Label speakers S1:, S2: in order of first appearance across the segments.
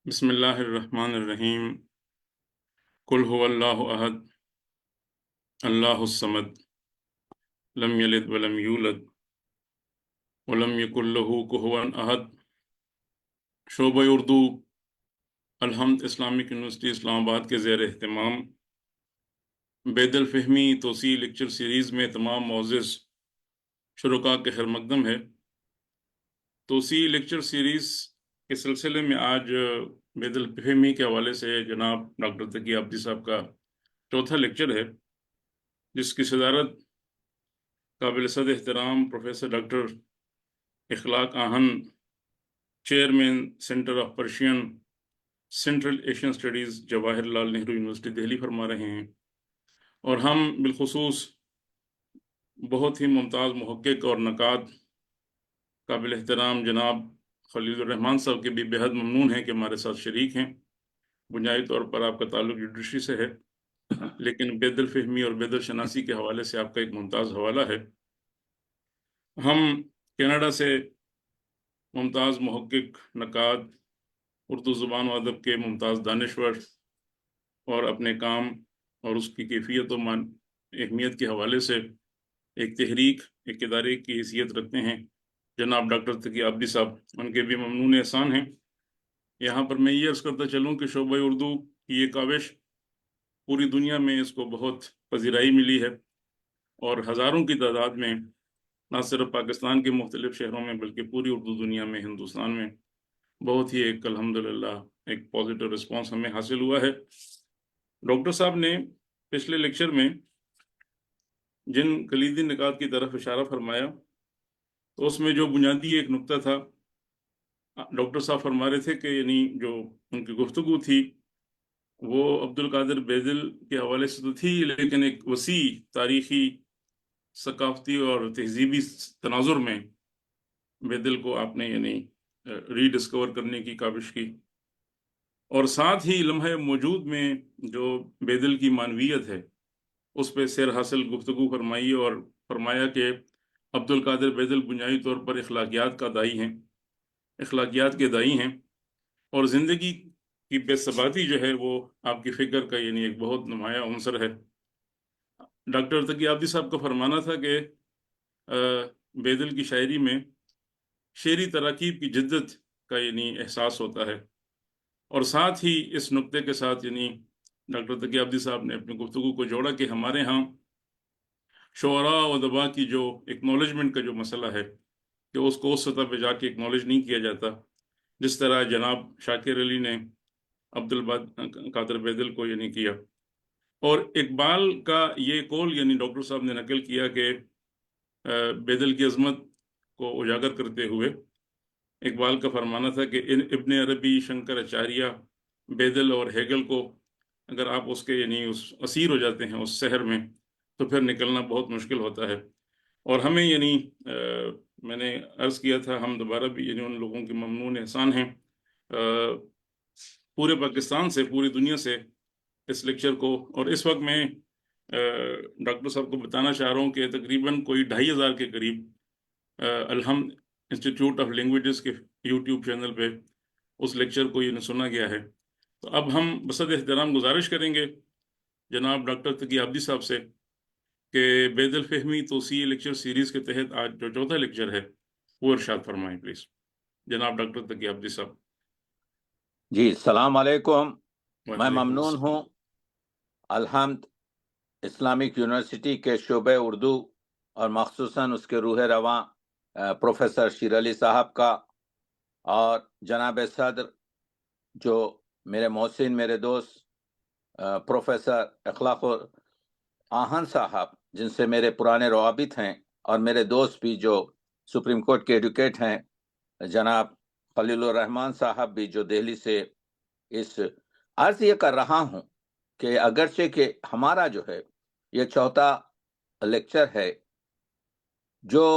S1: بسم اللہ الرحمن الرحیم قل هو اللہ احد اللہ الصمد لم یلد ولم یولد ولم یکن له کفوا احد۔ شعبہ اردو الحمد اسلامک یونیورسٹی اسلام آباد کے زیر اہتمام بید الفہمی توسیع لیکچر سیریز میں تمام معزز شرکاء کے خیر مقدم ہے۔ توسیع لیکچر سیریز کے سلسلے میں آج بید الفہمی کے حوالے سے جناب ڈاکٹر تقی عابدی صاحب کا چوتھا لیکچر ہے، جس کی صدارت قابل صد احترام پروفیسر ڈاکٹر اخلاق آہن، chairman centre of Persian central Asian studies Jawahar Lal Nehru university Delhi فرما رہے ہیں، اور ہم بالخصوص بہت ہی ممتاز محقق اور نقاد قابل احترام جناب خلیل الرحمان صاحب کے بھی بےحد ممنون ہیں کہ ہمارے ساتھ شریک ہیں۔ بنیادی طور پر آپ کا تعلق جوڈیشری سے ہے، لیکن بید الفہمی اور بید الشناسی کے حوالے سے آپ کا ایک ممتاز حوالہ ہے۔ ہم کینیڈا سے ممتاز محقق، نقاد، اردو زبان و ادب کے ممتاز دانشور اور اپنے کام اور اس کی کیفیت و اہمیت کے حوالے سے ایک تحریک، ایک ادارے کی حیثیت رکھتے ہیں جناب ڈاکٹر تقی عابدی صاحب، ان کے بھی ممنون احسان ہیں۔ یہاں پر میں یہ عرض کرتا چلوں کہ شعبہ اردو کی یہ کاوش پوری دنیا میں اس کو بہت پذیرائی ملی ہے، اور ہزاروں کی تعداد میں نہ صرف پاکستان کے مختلف شہروں میں بلکہ پوری اردو دنیا میں، ہندوستان میں بہت ہی ایک الحمدللہ ایک پازیٹیو رسپانس ہمیں حاصل ہوا ہے۔ ڈاکٹر صاحب نے پچھلے لیکچر میں جن کلیدی نکات کی طرف اشارہ فرمایا، تو اس میں جو بنیادی ایک نقطہ تھا، ڈاکٹر صاحب فرما رہے تھے کہ یعنی جو ان کی گفتگو تھی وہ عبدالقادر بیدل کے حوالے سے تو تھی، لیکن ایک وسیع تاریخی، ثقافتی اور تہذیبی تناظر میں بیدل کو آپ نے یعنی ری ڈسکور کرنے کی کاوش کی، اور ساتھ ہی لمحہ موجود میں جو بیدل کی معنویت ہے اس پہ سیر حاصل گفتگو فرمائی، اور فرمایا کہ عبدالقادر بیدل بنیادی طور پر اخلاقیات کا دائی ہیں، اخلاقیات کے دائی ہیں، اور زندگی کی بے ثباتی جو ہے وہ آپ کی فکر کا یعنی ایک بہت نمایاں عنصر ہے۔ ڈاکٹر تقی عابدی صاحب کا فرمانا تھا کہ بیدل کی شاعری میں شعری تراکیب کی جدت کا یعنی احساس ہوتا ہے، اور ساتھ ہی اس نقطے کے ساتھ یعنی ڈاکٹر تقی عابدی صاحب نے اپنی گفتگو کو جوڑا کہ ہمارے ہاں شعراء و ادباء کی جو اکنالجمنٹ کا جو مسئلہ ہے کہ اس کو اس سطح پہ جا کے اکنالج نہیں کیا جاتا، جس طرح جناب شاکر علی نے عبدالقادر بیدل کو یعنی کیا۔ اور اقبال کا یہ قول یعنی ڈاکٹر صاحب نے نقل کیا کہ بیدل کی عظمت کو اجاگر کرتے ہوئے اقبال کا فرمانا تھا کہ ابن عربی، شنکر اچاریہ، بیدل اور ہیگل کو اگر آپ اس کے یعنی اس اسیر ہو جاتے ہیں اس سحر میں، تو پھر نکلنا بہت مشکل ہوتا ہے۔ اور ہمیں یعنی میں نے عرض کیا تھا، ہم دوبارہ بھی یعنی ان لوگوں کے ممنون احسان ہیں پورے پاکستان سے، پوری دنیا سے اس لیکچر کو، اور اس وقت میں ڈاکٹر صاحب کو بتانا چاہ رہا ہوں کہ تقریباً کوئی 2500 کے قریب الحمد انسٹیٹیوٹ آف لینگویجز کے یوٹیوب چینل پہ اس لیکچر کو یہ سنا گیا ہے۔ تو اب ہم بصد احترام گزارش کریں گے جناب ڈاکٹر تقی عابدی صاحب سے کہ بید الفہمی توسیع لیکچر سیریز کے تحت آج جو چوتھا لیکچر ہے وہ ارشاد فرمائیں پلیز جناب ڈاکٹر تقی عابدی صاحب۔
S2: جی السلام علیکم۔ میں
S1: وعلیکم
S2: ممنون
S1: السلام۔
S2: ہوں الحمد اسلامک یونیورسٹی کے شعبہ اردو اور مخصوصاً اس کے روح رواں پروفیسر شیر علی صاحب کا، اور جناب صدر جو میرے محسن، میرے دوست پروفیسر اخلاق آہن صاحب، جن سے میرے پرانے روابط ہیں، اور میرے دوست بھی جو سپریم کورٹ کے ایڈوکیٹ ہیں جناب خلیل الرحمان صاحب بھی، جو دہلی سے اس عرض یہ کر رہا ہوں کہ اگرچہ کہ ہمارا جو ہے یہ چوتھا لیکچر ہے، جو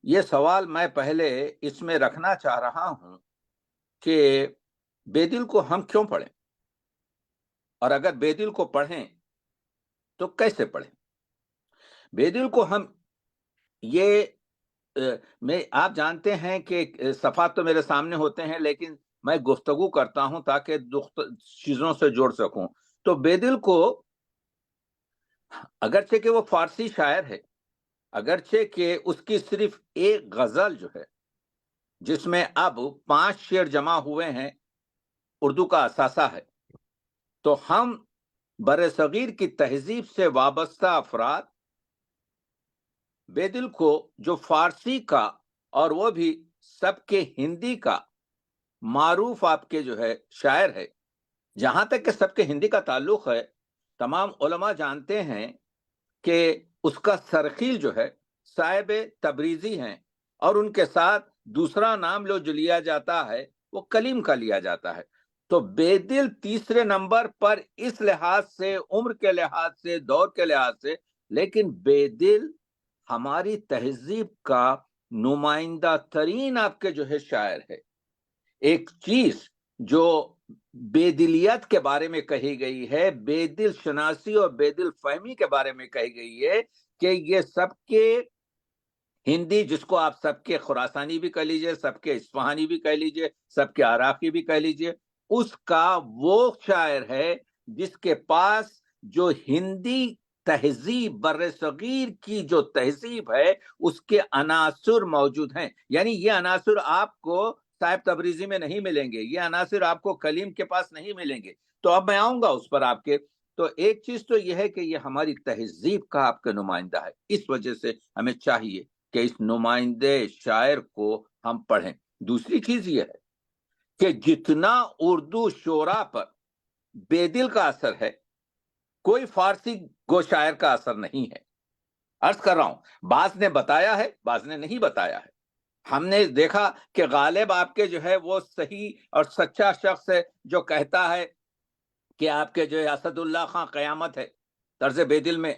S2: یہ سوال میں پہلے اس میں رکھنا چاہ رہا ہوں کہ بیدل کو ہم کیوں پڑھیں، اور اگر بیدل کو پڑھیں تو کیسے پڑھیں۔ بیدل کو ہم یہ آپ جانتے ہیں کہ صفحات تو میرے سامنے ہوتے ہیں، لیکن میں گفتگو کرتا ہوں تاکہ چیزوں سے جوڑ سکوں. تو بے دل کو اگرچہ کہ وہ فارسی شاعر ہے، اگرچہ کہ اس کی صرف ایک غزل جو ہے جس میں اب 5 شعر جمع ہوئے ہیں اردو کا اثاثہ ہے، تو ہم بر صغیر کی تہذیب سے وابستہ افراد بے دل کو، جو فارسی کا اور وہ بھی سب کے ہندی کا معروف آپ کے جو ہے شاعر ہے، جہاں تک کہ سب کے ہندی کا تعلق ہے، تمام علماء جانتے ہیں کہ اس کا سرخیل جو ہے صاحب تبریزی ہیں، اور ان کے ساتھ دوسرا نام جو لیا جاتا ہے وہ کلیم کا لیا جاتا ہے. تو بے دل تیسرے نمبر پر اس لحاظ سے، عمر کے لحاظ سے، دور کے لحاظ سے، لیکن بے دل ہماری تہذیب کا نمائندہ ترین آپ کے جو ہے شاعر ہے. ایک چیز جو بے دلیت کے بارے میں کہی گئی ہے، بے دل شناسی اور بے دل فہمی کے بارے میں کہی گئی ہے کہ یہ سب کے ہندی، جس کو آپ سب کے خراسانی بھی کہہ لیجئے، سب کے اصفہانی بھی کہہ لیجئے، سب کے عراقی بھی کہہ لیجئے، اس کا وہ شاعر ہے جس کے پاس جو ہندی تہذیب، بر صغیر کی جو تہذیب ہے، اس کے عناصر موجود ہیں. یعنی یہ عناصر آپ کو صاحب تبریزی میں نہیں ملیں گے، یہ عناصر آپ کو کلیم کے پاس نہیں ملیں گے. تو اب میں آؤں گا اس پر آپ کے. تو ایک چیز تو یہ ہے کہ یہ ہماری تہذیب کا آپ کا نمائندہ ہے، اس وجہ سے ہمیں چاہیے کہ اس نمائندے شاعر کو ہم پڑھیں. دوسری چیز یہ ہے کہ جتنا اردو شعراء پر بے دل کا اثر ہے، کوئی فارسی گو شاعر کا اثر نہیں ہے. عرض کر رہا ہوں، بعض نے بتایا ہے، بعض نے نہیں بتایا ہے. ہم نے دیکھا کہ غالب آپ کے جو ہے وہ صحیح اور سچا شخص ہے جو کہتا ہے کہ آپ کے جو ہے اسد اللہ خان قیامت ہے، طرز بے دل میں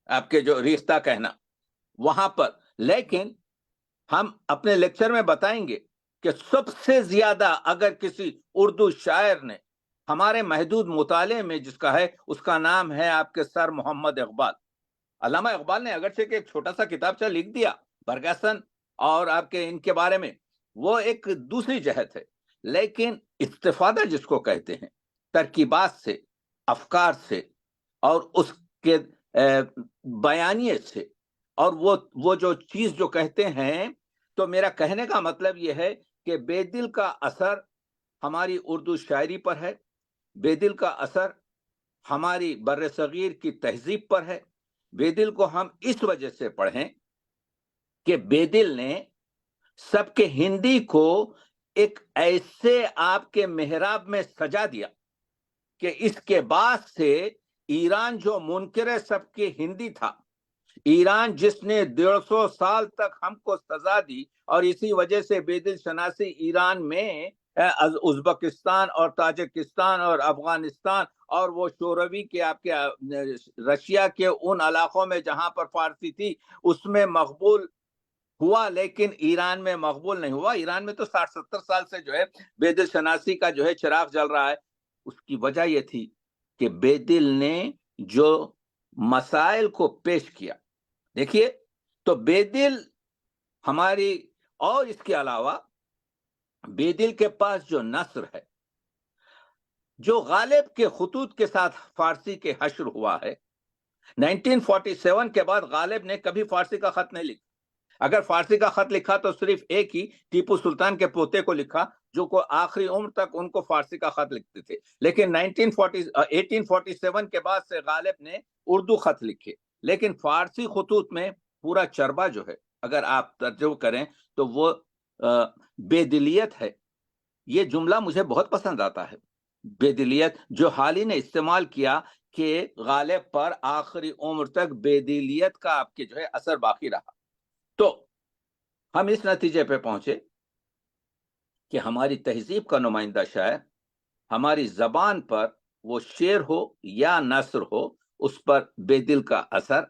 S2: آپ کے جو ریختہ کہنا وہاں پر. لیکن ہم اپنے لیکچر میں بتائیں گے کہ سب سے زیادہ اگر کسی اردو شاعر نے ہمارے محدود مطالعے میں جس کا ہے، اس کا نام ہے آپ کے سر محمد اقبال. علامہ اقبال نے اگرچہ کہ ایک چھوٹا سا کتابچہ لکھ دیا برگسن اور آپ کے ان کے بارے میں، وہ ایک دوسری جہت ہے، لیکن استفادہ جس کو کہتے ہیں ترکیبات سے، افکار سے، اور اس کے بیانیے سے، اور وہ جو چیز جو کہتے ہیں. تو میرا کہنے کا مطلب یہ ہے کہ بے دل کا اثر ہماری اردو شاعری پر ہے، بے دل کا اثر ہماری بر صغیر کی تہذیب پر ہے. بے دل کو ہم اس وجہ سے پڑھیں کہ بے دل نے سب کے ہندی کو ایک ایسے آپ کے محراب میں سجا دیا کہ اس کے بعد سے ایران جو منکر سب کے ہندی تھا، ایران جس نے 150 سال تک ہم کو سزا دی، اور اسی وجہ سے بے دل شناسی ایران میں ازبکستان اور تاجکستان اور افغانستان اور وہ شوروی کے آپ کے رشیا کے ان علاقوں میں جہاں پر فارسی تھی اس میں مقبول ہوا، لیکن ایران میں مقبول نہیں ہوا. ایران میں تو 60-70 سال سے جو ہے بے دل شناسی کا جو ہے چراغ جل رہا ہے. اس کی وجہ یہ تھی کہ بے دل نے جو مسائل کو پیش کیا. دیکھیے، تو بے دل ہماری، اور اس کے علاوہ بے دل کے پاس جو نثر ہے، جو غالب کے خطوط کے ساتھ فارسی کے حشر ہوا ہے. 1947 کے بعد غالب نے کبھی فارسی کا خط نہیں لکھا. اگر فارسی کا خط لکھا تو صرف ایک ہی، ٹیپو سلطان کے پوتے کو لکھا، جو کو آخری عمر تک ان کو فارسی کا خط لکھتے تھے. لیکن 1847 کے بعد سے غالب نے اردو خط لکھے، لیکن فارسی خطوط میں پورا چربا جو ہے اگر آپ ترجمہ کریں تو وہ بے دلیت ہے. یہ جملہ مجھے بہت پسند آتا ہے، بے دلیت، جو حالی نے استعمال کیا کہ غالب پر آخری عمر تک بے دلیت کا آپ کے جو ہے اثر باقی رہا. تو ہم اس نتیجے پہ پہنچے کہ ہماری تہذیب کا نمائندہ شاعر، ہماری زبان پر وہ شعر ہو یا نثر ہو، اس پر بے دل کا اثر،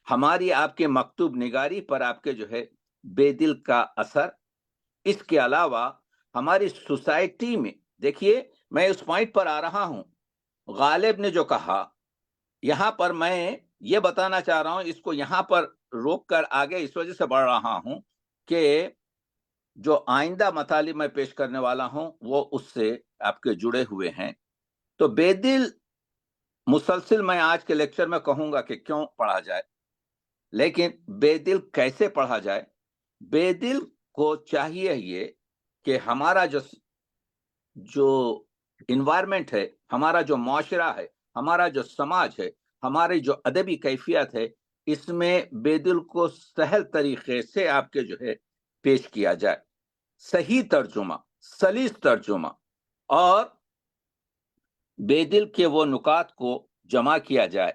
S2: ہماری آپ کے مکتوب نگاری پر آپ کے جو ہے بے دل کا اثر. اس کے علاوہ ہماری سوسائٹی میں، دیکھیے میں اس پوائنٹ پر آ رہا ہوں، غالب نے جو کہا، یہاں پر میں یہ بتانا چاہ رہا ہوں، اس کو یہاں پر روک کر آگے اس وجہ سے بڑھ رہا ہوں کہ جو آئندہ مطالب میں پیش کرنے والا ہوں وہ اس سے آپ کے جڑے ہوئے ہیں. تو بے دل مسلسل میں آج کے لیکچر میں کہوں گا کہ کیوں پڑھا جائے، لیکن بے دل کیسے پڑھا جائے. بے دل کو چاہیے یہ کہ ہمارا جو انوائرمنٹ ہے، ہمارا جو معاشرہ ہے، ہمارا جو سماج ہے، ہماری جو ادبی کیفیت ہے، اس میں بے دل کو سہل طریقے سے آپ کے جو ہے پیش کیا جائے. صحیح ترجمہ، سلیس ترجمہ اور بے دل کے وہ نکات کو جمع کیا جائے.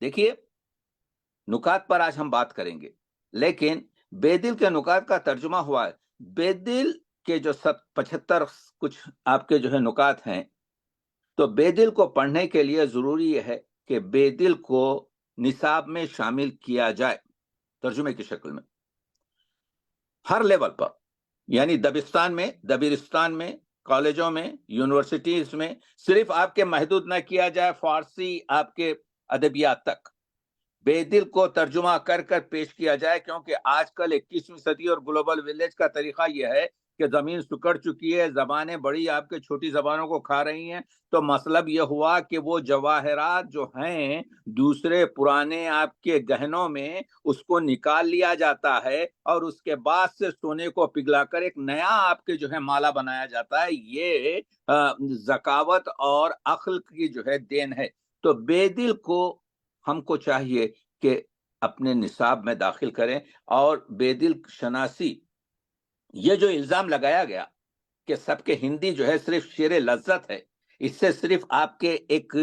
S2: دیکھیے نکات پر آج ہم بات کریں گے، لیکن بے دل کے نکات کا ترجمہ ہوا ہے. بے دل کے جو 75 کچھ آپ کے جو ہے نکات ہیں، تو بے دل کو پڑھنے کے لیے ضروری یہ ہے کہ بے دل کو نصاب میں شامل کیا جائے ترجمے کی شکل میں ہر لیول پر، یعنی دبستان میں، کالجوں میں، یونیورسٹیز میں. صرف آپ کے محدود نہ کیا جائے فارسی آپ کے ادبیات تک، بے دل کو ترجمہ کر کر پیش کیا جائے. کیونکہ آج کل 21ویں صدی اور گلوبل ولیج کا طریقہ یہ ہے کہ زمین سکڑ چکی ہے، زبانیں بڑی آپ کے چھوٹی زبانوں کو کھا رہی ہیں. تو مطلب یہ ہوا کہ وہ جواہرات جو ہیں دوسرے پرانے آپ کے گہنوں میں، اس کو نکال لیا جاتا ہے اور اس کے بعد سے سونے کو پگھلا کر ایک نیا آپ کے جو ہے مالا بنایا جاتا ہے. یہ ذکاوت اور عقل کی جو ہے دین ہے. تو بے دل کو ہم کو چاہیے کہ اپنے نصاب میں داخل کریں. اور بے دل شناسی، یہ جو الزام لگایا گیا کہ سب کے ہندی جو ہے صرف شیر لذت ہے، اس سے صرف آپ کے ایک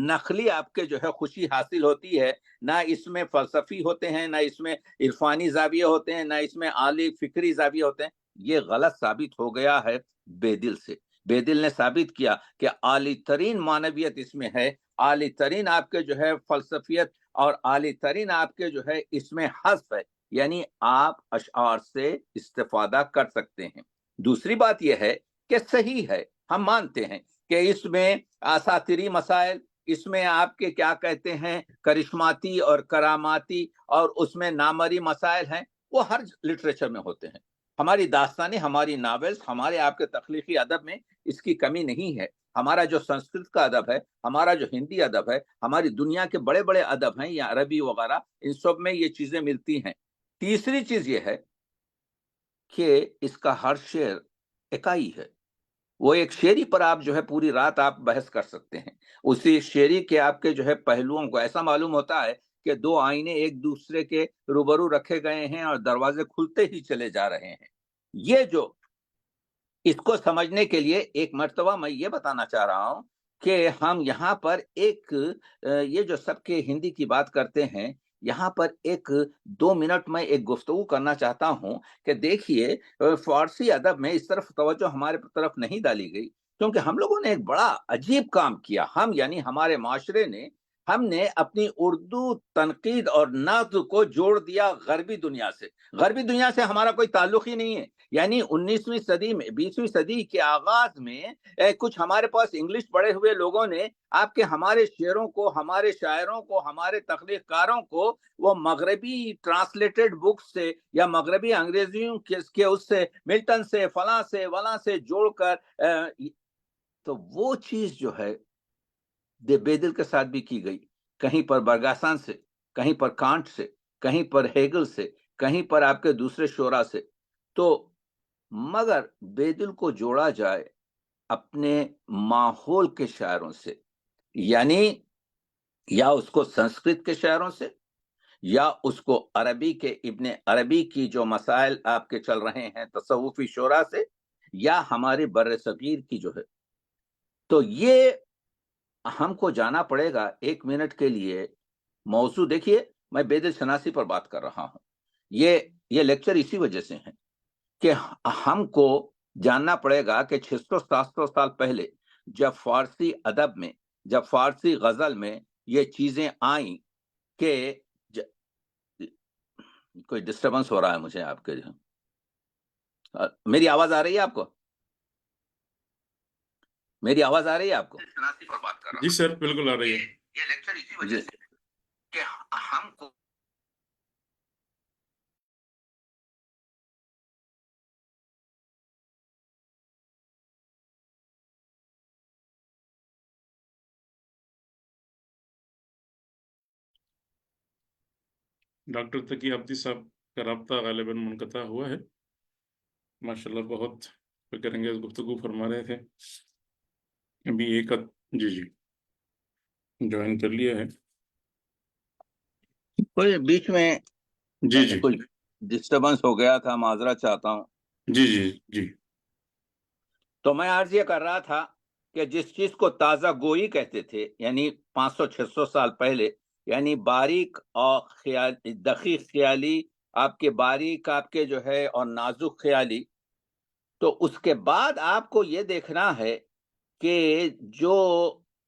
S2: نقلی آپ کے جو ہے خوشی حاصل ہوتی ہے، نہ اس میں فلسفی ہوتے ہیں، نہ اس میں عرفانی زاویے ہوتے ہیں، نہ اس میں عالی فکری زاویے ہوتے ہیں. یہ غلط ثابت ہو گیا ہے بے دل سے. بے دل نے ثابت کیا کہ عالی ترین معنویت اس میں ہے، عالی ترین آپ کے جو ہے فلسفیت اور عالی ترین آپ کے جو ہے اس میں حذف ہے، یعنی آپ اشعار سے استفادہ کر سکتے ہیں. دوسری بات یہ ہے کہ صحیح ہے، ہم مانتے ہیں کہ اس میں اساطیری مسائل، اس میں آپ کے کیا کہتے ہیں کرشماتی اور کراماتی اور اس میں نامری مسائل ہیں، وہ ہر لٹریچر میں ہوتے ہیں. ہماری داستانیں، ہماری ناولز، ہمارے آپ کے تخلیقی ادب میں اس کی کمی نہیں ہے. ہمارا جو سنسکرت کا ادب ہے، ہمارا جو ہندی ادب ہے، ہماری دنیا کے بڑے بڑے ادب ہیں یا عربی وغیرہ، ان سب میں یہ چیزیں ملتی ہیں. تیسری چیز یہ ہے کہ اس کا ہر شعر اکائی ہے. وہ ایک شعری پر آپ جو ہے پوری رات آپ بحث کر سکتے ہیں. اسی شعری کے آپ کے جو ہے پہلوؤں کو ایسا معلوم ہوتا ہے کہ دو آئینے ایک دوسرے کے روبرو رکھے گئے ہیں اور دروازے کھلتے ہی چلے جا رہے ہیں. یہ جو اس کو سمجھنے کے لیے ایک مرتبہ میں یہ بتانا چاہ رہا ہوں کہ ہم یہاں پر ایک یہ جو سب کے ہندی کی بات کرتے ہیں، یہاں پر ایک 2 منٹ میں ایک گفتگو کرنا چاہتا ہوں کہ دیکھیے فارسی ادب میں اس طرف توجہ ہمارے طرف نہیں ڈالی گئی، کیونکہ ہم لوگوں نے ایک بڑا عجیب کام کیا. ہم یعنی ہمارے معاشرے نے، ہم نے اپنی اردو تنقید اور نقد کو جوڑ دیا غربی دنیا سے. غربی دنیا سے ہمارا کوئی تعلق ہی نہیں ہے. یعنی 19ویں صدی میں، 20ویں صدی کے آغاز میں کچھ ہمارے پاس انگلش پڑھے ہوئے لوگوں نے آپ کے ہمارے شعروں کو، ہمارے شاعروں کو، ہمارے تخلیق کاروں کو وہ مغربی ٹرانسلیٹڈ بکس سے یا مغربی انگریزیوں کے اس سے ملٹن سے فلاں سے ولاں سے جوڑ کر تو وہ چیز جو ہے بے دل کے ساتھ بھی کی گئی. کہیں پر برگاسان سے، کہیں پر کانٹ سے، کہیں پر ہیگل سے، کہیں پر آپ کے دوسرے شعرا سے. تو مگر بے دل کو جوڑا جائے اپنے ماحول کے شاعروں سے، یعنی یا اس کو سنسکرت کے شاعروں سے، یا اس کو عربی کے ابن عربی کی جو مسائل آپ کے چل رہے ہیں تصوفی شعرا سے، یا ہمارے بر صغیر کی جو ہے. تو یہ ہم کو جانا پڑے گا 1 منٹ کے لیے. موضوع دیکھیے، میں بے دل شناسی پر بات کر رہا ہوں. یہ لیکچر اسی وجہ سے ہیں کہ ہم کو جاننا پڑے گا کہ 600-700 سال پہلے جب فارسی ادب میں، جب فارسی غزل میں یہ چیزیں آئیں کہ کوئی ڈسٹربنس ہو رہا ہے مجھے آپ کے. میری آواز آ رہی ہے آپ کو؟ میری آواز آ رہی ہے آپ کو؟
S1: جی سر، بالکل آ رہی ہے.
S2: یہ لیکچر اسی وجہ سے کہ ہم کو
S1: ڈاکٹر تقی عابدی صاحب کا رابطہ غالباً منقطع ہوا ہے. ماشاءاللہ بہت فکر انگیز گفتگو فرما رہے تھے. ابھی ایک جی جوائن کر لیا ہے.
S2: کوئی بیچ میں
S1: جی
S2: کچھ ڈسٹربنس ہو گیا تھا، معذرت چاہتا ہوں.
S1: جی
S2: تو میں عرض یہ کر رہا تھا کہ جس چیز کو تازہ گوئی کہتے تھے، یعنی 500-600 سال پہلے، یعنی باریک اور دقیق خیالی، آپ کے باریک آپ کے جو ہے اور نازک خیالی. تو اس کے بعد آپ کو یہ دیکھنا ہے کہ جو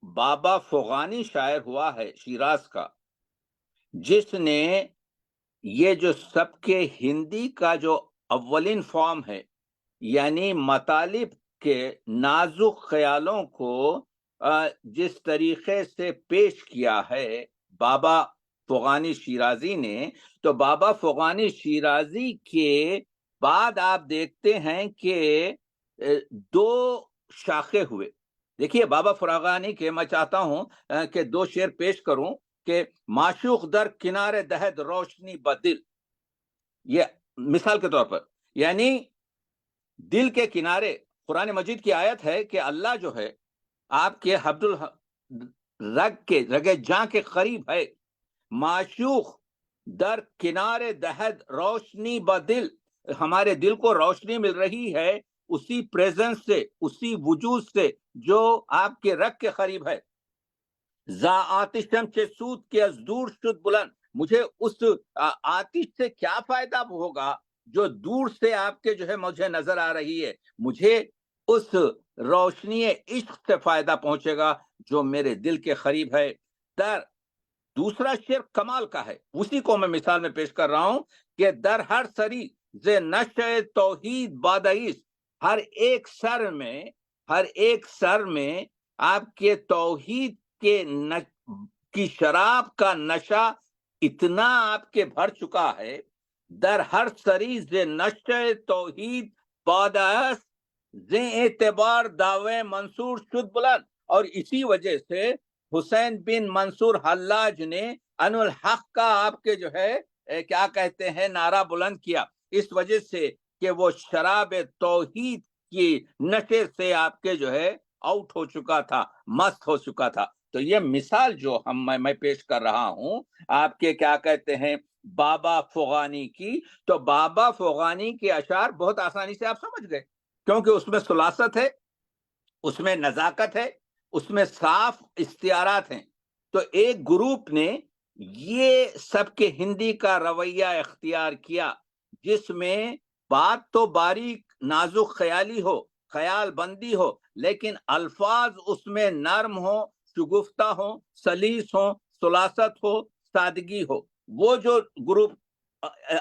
S2: بابا فغانی شاعر ہوا ہے شیراز کا، جس نے یہ جو سب کے ہندی کا جو اولین فارم ہے، یعنی مطالب کے نازک خیالوں کو جس طریقے سے پیش کیا ہے بابا فغانی شیرازی نے، تو بابا فغانی شیرازی کے بعد آپ دیکھتے ہیں کہ دو شاخے ہوئے. دیکھیے بابا فغانی کے میں چاہتا ہوں کہ دو شعر پیش کروں کہ معشوق در کنارے دہد روشنی بدل، یہ مثال کے طور پر، یعنی دل کے کنارے. قرآن مجید کی آیت ہے کہ اللہ جو ہے آپ کے حبل رگ جاں کے قریب ہے. معشوق در کنارے دہد روشنی بدل، ہمارے دل کو روشنی مل رہی ہے اسی پریزنس سے، اسی وجود سے جو آپ کے رگ کے قریب ہے. ذا آتشم چے سود کے از دور شد بلند، مجھے اس آتش سے کیا فائدہ ہوگا جو دور سے آپ کے جو ہے مجھے نظر آ رہی ہے، مجھے اس روشنی عشق سے فائدہ پہنچے گا جو میرے دل کے قریب ہے. در دوسرا شعر کمال کا ہے، اسی کو میں مثال میں پیش کر رہا ہوں کہ در ہر سری ز نشہ توحید بادئیس، ہر ایک سر میں آپ کے توحید کی شراب کا نشہ اتنا آپ کے بھر چکا ہے. در ہر سری ز نشہ توحید بادئیس ز اعتبار دعوے منصور شد بلند. اور اسی وجہ سے حسین بن منصور حلاج نے ان الحق کا آپ کے جو ہے کیا کہتے ہیں نعرہ بلند کیا، اس وجہ سے کہ وہ شراب توحید کی نشے سے آپ کے جو ہے آؤٹ ہو چکا تھا، مست ہو چکا تھا. تو یہ مثال جو میں پیش کر رہا ہوں آپ کے کیا کہتے ہیں بابا فغانی کی، تو بابا فغانی کے اشعار بہت آسانی سے آپ سمجھ گئے، کیونکہ اس میں سلاست ہے، اس میں نزاکت ہے، اس میں صاف استعارات ہیں. تو ایک گروپ نے یہ سب کے ہندی کا رویہ اختیار کیا جس میں بات تو باریک نازک خیالی ہو، خیال بندی ہو، لیکن الفاظ اس میں نرم ہو، شگفتہ ہو، سلیس ہو، سلاست ہو، سادگی ہو. وہ جو گروپ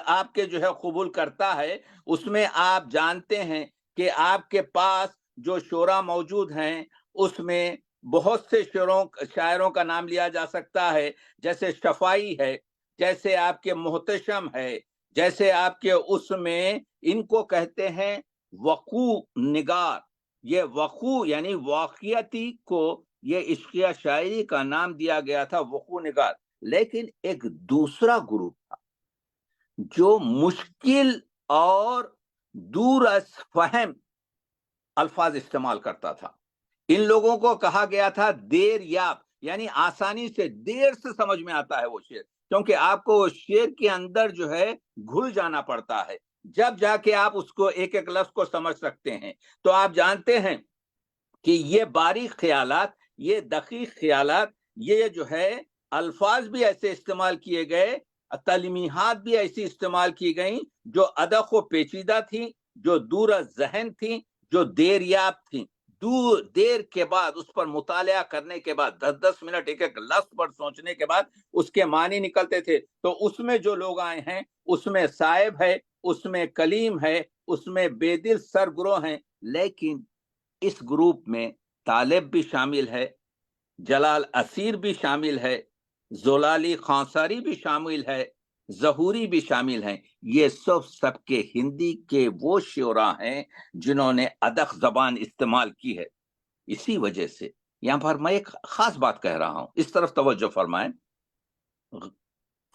S2: آپ کے جو ہے قبول کرتا ہے، اس میں آپ جانتے ہیں کہ آپ کے پاس جو شعراء موجود ہیں اس میں بہت سے شاعروں کا نام لیا جا سکتا ہے، جیسے شفائی ہے، جیسے آپ کے محتشم ہے، جیسے آپ کے اس میں ان کو کہتے ہیں وقوع نگار. یہ وقوع یعنی واقعیتی کو یہ عشقیہ شاعری کا نام دیا گیا تھا، وقوع نگار. لیکن ایک دوسرا گروپ تھا جو مشکل اور دور از فہم الفاظ استعمال کرتا تھا. ان لوگوں کو کہا گیا تھا دیر یاب، یعنی آسانی سے دیر سے سمجھ میں آتا ہے وہ شعر، کیونکہ آپ کو وہ شعر کے اندر جو ہے گھل جانا پڑتا ہے، جب جا کے آپ اس کو ایک ایک لفظ کو سمجھ سکتے ہیں. تو آپ جانتے ہیں کہ یہ باریک خیالات، یہ دقیق خیالات، یہ جو ہے الفاظ بھی ایسے استعمال کیے گئے، تلمیحات بھی ایسی استعمال کی گئیں جو ادق و پیچیدہ تھیں، جو دور از ذہن تھیں، جو دیریاب تھیں. دیر کے بعد اس پر مطالعہ کرنے کے بعد 10 منٹ ایک ایک لفظ پر سوچنے کے بعد اس کے معنی نکلتے تھے. تو اس میں جو لوگ آئے ہیں اس میں صائب ہے، اس میں کلیم ہے، اس میں بے دل سرگرو ہیں. لیکن اس گروپ میں طالب بھی شامل ہے، جلال اسیر بھی شامل ہے، زلالی خانساری بھی شامل ہے، ظہوری بھی شامل ہیں. یہ سب کے ہندی کے وہ شعراء ہیں جنہوں نے ادق زبان استعمال کی ہے. اسی وجہ سے یہاں پر میں ایک خاص بات کہہ رہا ہوں، اس طرف توجہ فرمائیں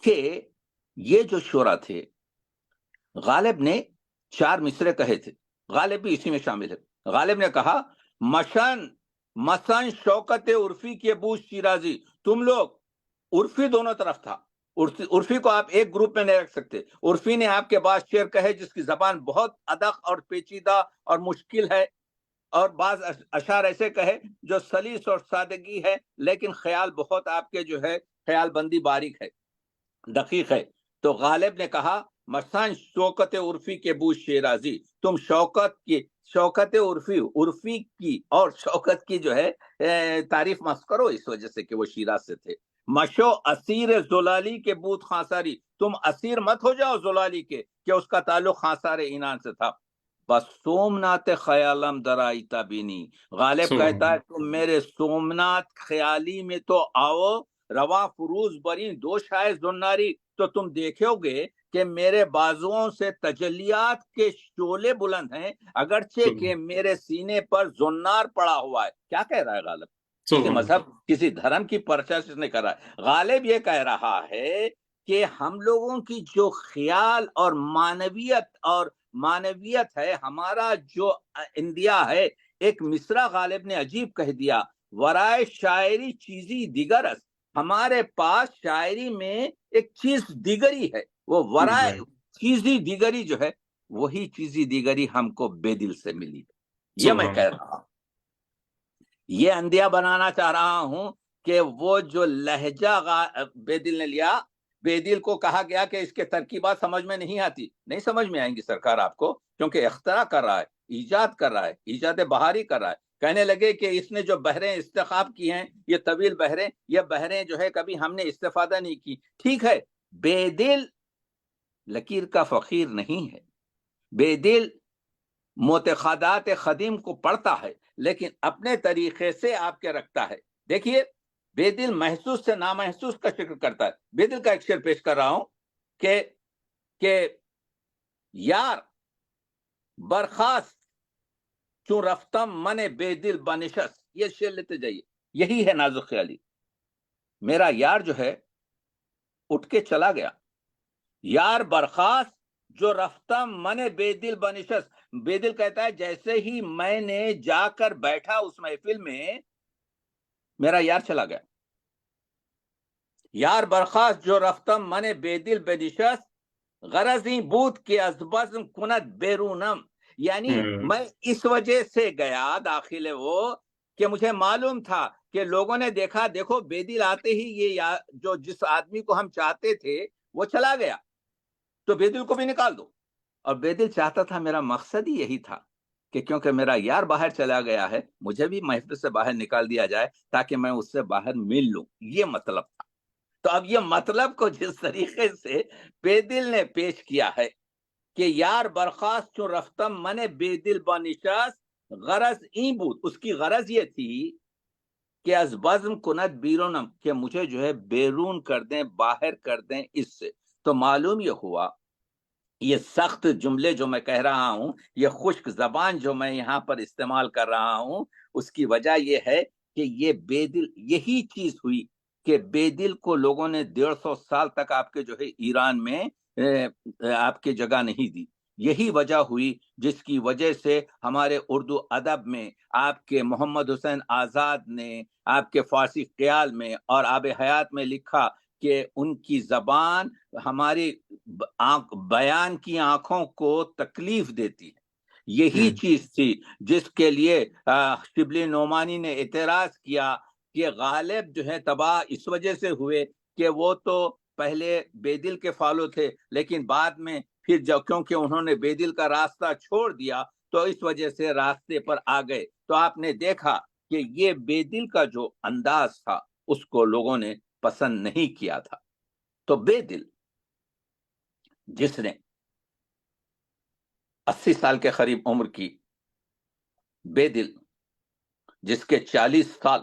S2: کہ یہ جو شعرا تھے، غالب نے 4 مصرے کہے تھے، غالب بھی اسی میں شامل ہے۔ غالب نے کہا مسن شوکت عرفی کے بوش شیرازی، تم لوگ، عرفی دونوں طرف تھا، عرفی کو آپ ایک گروپ میں نہیں رکھ سکتے۔ عرفی نے آپ کے بعض شعر کہے جس کی زبان بہت ادق اور پیچیدہ اور مشکل ہے، اور بعض اشعار ایسے کہے جو سلیس اور سادگی ہے، لیکن خیال بہت آپ کے جو ہے خیال بندی باریک ہے، دقیق ہے۔ تو غالب نے کہا مثلاً شوکت عرفی کے بو شیرازی، تم شوکت عرفی کی اور شوکت کی جو ہے تعریف مت کرو، اس وجہ سے کہ وہ شیراز سے تھے۔ مشو اسیر زلالی کے بود خانساری، تم اسیر مت ہو جاؤ زلالی کے کہ اس کا تعلق خانسار اینان سے تھا۔ بس سومنات خیالم درائی تابینی، غالب کہتا ہے تم میرے سومنات خیالی میں تو آؤ، رواں فروز برین دو شائز زناری، تو تم دیکھو گے کہ میرے بازوؤں سے تجلیات کے شعلے بلند ہیں، اگرچہ کہ میرے سینے پر زنار پڑا ہوا ہے۔ کیا کہہ رہا ہے غالب؟ کسی مذہب، کسی دھرم کی پرچش نہیں کر رہا ہے۔ غالب یہ کہہ رہا ہے کہ ہم لوگوں کی جو خیال اور معنویت ہے، ہمارا جو اندیا ہے، ایک مصرع غالب نے عجیب کہہ دیا، ورائے شاعری چیزی دیگر است، ہمارے پاس شاعری میں ایک چیز دیگری ہے، وہ ورائے چیزی دیگری جو ہے، وہی چیزی دیگری ہم کو بے دل سے ملی۔ یہ میں کہہ رہا ہوں، یہ اندیا بنانا چاہ رہا ہوں کہ وہ جو لہجہ بے دل نے لیا، بے دل کو کہا گیا کہ اس کے ترکیبات سمجھ میں نہیں آتی، نہیں سمجھ میں آئیں گی سرکار آپ کو، کیونکہ اختراع کر رہا ہے، ایجاد کر رہا ہے، ایجاد بہاری کر رہا ہے۔ کہنے لگے کہ اس نے جو بحریں استخاب کی ہیں، یہ طویل بحریں، یہ بحریں جو ہے کبھی ہم نے استفادہ نہیں کی۔ ٹھیک ہے، بے دل لکیر کا فقیر نہیں ہے، بے دل معتقدات خدیم کو پڑھتا ہے، لیکن اپنے طریقے سے آپ کے رکھتا ہے۔ دیکھیے، بے دل محسوس سے نامحسوس کا شکر کرتا ہے۔ بے دل کا ایک شعر پیش کر رہا ہوں کہ یار برخاست چون رفتم من بے دل بنشست، یہ شعر لیتے جائیے، یہی ہے نازک خیالی۔ میرا یار جو ہے اٹھ کے چلا گیا، یار برخاست جو رفتم من بے دل بنشست، بے دل کہتا ہے جیسے ہی میں نے جا کر بیٹھا اس محفل میں، میرا یار چلا گیا۔ یار برخاست جو رفتم من بے دل بنشست، غرضی بود کہ از بزم کند بیرونم، یعنی میں اس وجہ سے گیا داخل وہ کہ مجھے معلوم تھا کہ لوگوں نے دیکھا، دیکھو بے دل آتے ہی یہ جو جس آدمی کو ہم چاہتے تھے وہ چلا گیا، تو بے دل کو بھی نکال دو۔ اور بے دل چاہتا تھا، میرا مقصد ہی یہی تھا کہ کیونکہ میرا یار باہر چلا گیا ہے، مجھے بھی محفل سے باہر نکال دیا جائے تاکہ میں اس سے باہر مل لوں، یہ مطلب تھا۔ تو اب یہ مطلب کو جس طریقے سے بے دل نے پیش کیا ہے کہ یار برخاست چون رفتم من بے دل بنشست، غرض این بود، اس کی غرض یہ تھی کہ از بزم کند بیرونم، کہ مجھے جو ہے بیرون کر دیں، باہر کر دیں اس سے۔ تو معلوم یہ ہوا، یہ سخت جملے جو میں کہہ رہا ہوں، یہ خشک زبان جو میں یہاں پر استعمال کر رہا ہوں، اس کی وجہ یہ ہے کہ یہ بے دل، یہی چیز ہوئی کہ بے دل کو لوگوں نے 150 سال تک آپ کے جو ہے ایران میں آپ کی جگہ نہیں دی۔ یہی وجہ ہوئی جس کی وجہ سے ہمارے اردو ادب میں آپ کے محمد حسین آزاد نے آپ کے فارسی خیال میں اور آب حیات میں لکھا کہ ان کی زبان ہماری بیان کی آنکھوں کو تکلیف دیتی ہے۔ یہی چیز تھی جس کے لیے شبلی نعمانی نے اعتراض کیا کہ غالب جو ہے تباہ اس وجہ سے ہوئے کہ وہ تو پہلے بے دل کے فالو تھے، لیکن بعد میں پھر جب کیونکہ انہوں نے بے دل کا راستہ چھوڑ دیا تو اس وجہ سے راستے پر آ گئے۔ تو آپ نے دیکھا کہ یہ بے دل کا جو انداز تھا اس کو لوگوں نے پسند نہیں کیا تھا۔ تو بے دل جس نے 80 سال کے قریب عمر کی، بے دل جس کے 40 سال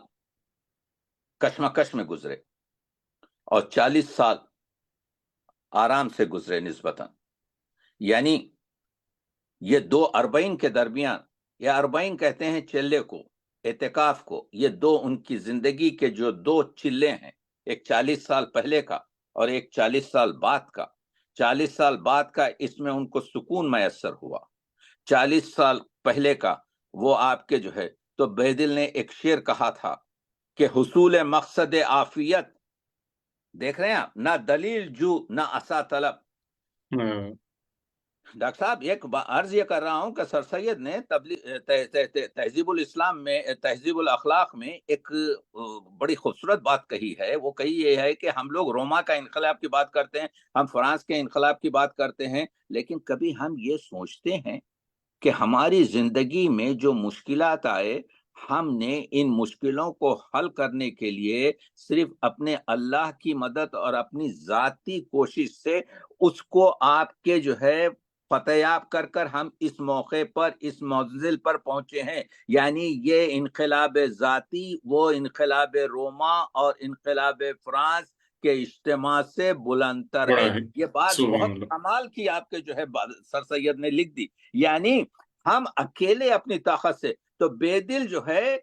S2: کشمکش میں گزرے اور 40 سال آرام سے گزرے نسبتاً، یعنی یہ 2 اربعین کے درمیان، یا اربعین کہتے ہیں چلے کو، اعتکاف کو، یہ 2 ان کی زندگی کے جو 2 چلے ہیں، ایک 40 سال پہلے کا اور ایک 40 سال بعد کا، 40 سال بعد کا اس میں ان کو سکون میسر ہوا، 40 سال پہلے کا وہ آپ کے جو ہے، تو بیدل نے ایک شعر کہا تھا کہ حصول مقصد عافیت، دیکھ رہے ہیں آپ، نہ دلیل جو نہ عصا طلب۔ ڈاکٹر صاحب ایک عرض یہ کر رہا ہوں کہ سر سید نے تہذیب الاسلام میں، تہذیب الاخلاق میں ایک بڑی خوبصورت بات کہی ہے، وہ کہی یہ ہے کہ ہم لوگ روما کا انقلاب کی بات کرتے ہیں، ہم فرانس کے انقلاب کی بات کرتے ہیں، لیکن کبھی ہم یہ سوچتے ہیں کہ ہماری زندگی میں جو مشکلات آئے، ہم نے ان مشکلوں کو حل کرنے کے لیے صرف اپنے اللہ کی مدد اور اپنی ذاتی کوشش سے اس کو آپ کے جو ہے فتح یاب کر کر ہم اس موقع پر، اس منزل پر پہنچے ہیں۔ یعنی یہ انقلاب ذاتی وہ انقلاب روما اور انقلاب فرانس کے اجتماع سے بلند تر ہے۔ یہ بات بہت کمال کی آپ کے جو ہے سر سید نے لکھ دی، یعنی ہم اکیلے اپنی طاقت سے، تو بیدل جو ہے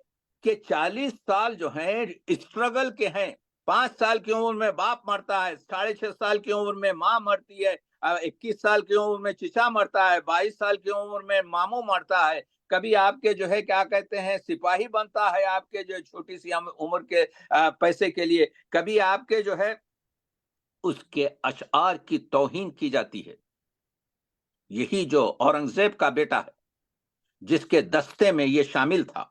S2: کہ 40 سال جو ہیں اسٹرگل کے ہیں، 5 سال کی عمر میں باپ مرتا ہے، 6.5 سال کی عمر میں ماں مرتی ہے، 21 سال کی عمر میں چچا مرتا ہے، 22 سال کی عمر میں ماموں مرتا ہے، کبھی آپ کے جو ہے کیا کہتے ہیں سپاہی بنتا ہے آپ کے جو چھوٹی سی عمر کے پیسے کے لیے، کبھی آپ کے جو ہے اس کے اشعار کی توہین کی جاتی ہے۔ یہی جو اورنگزیب کا بیٹا ہے جس کے دستے میں یہ شامل تھا،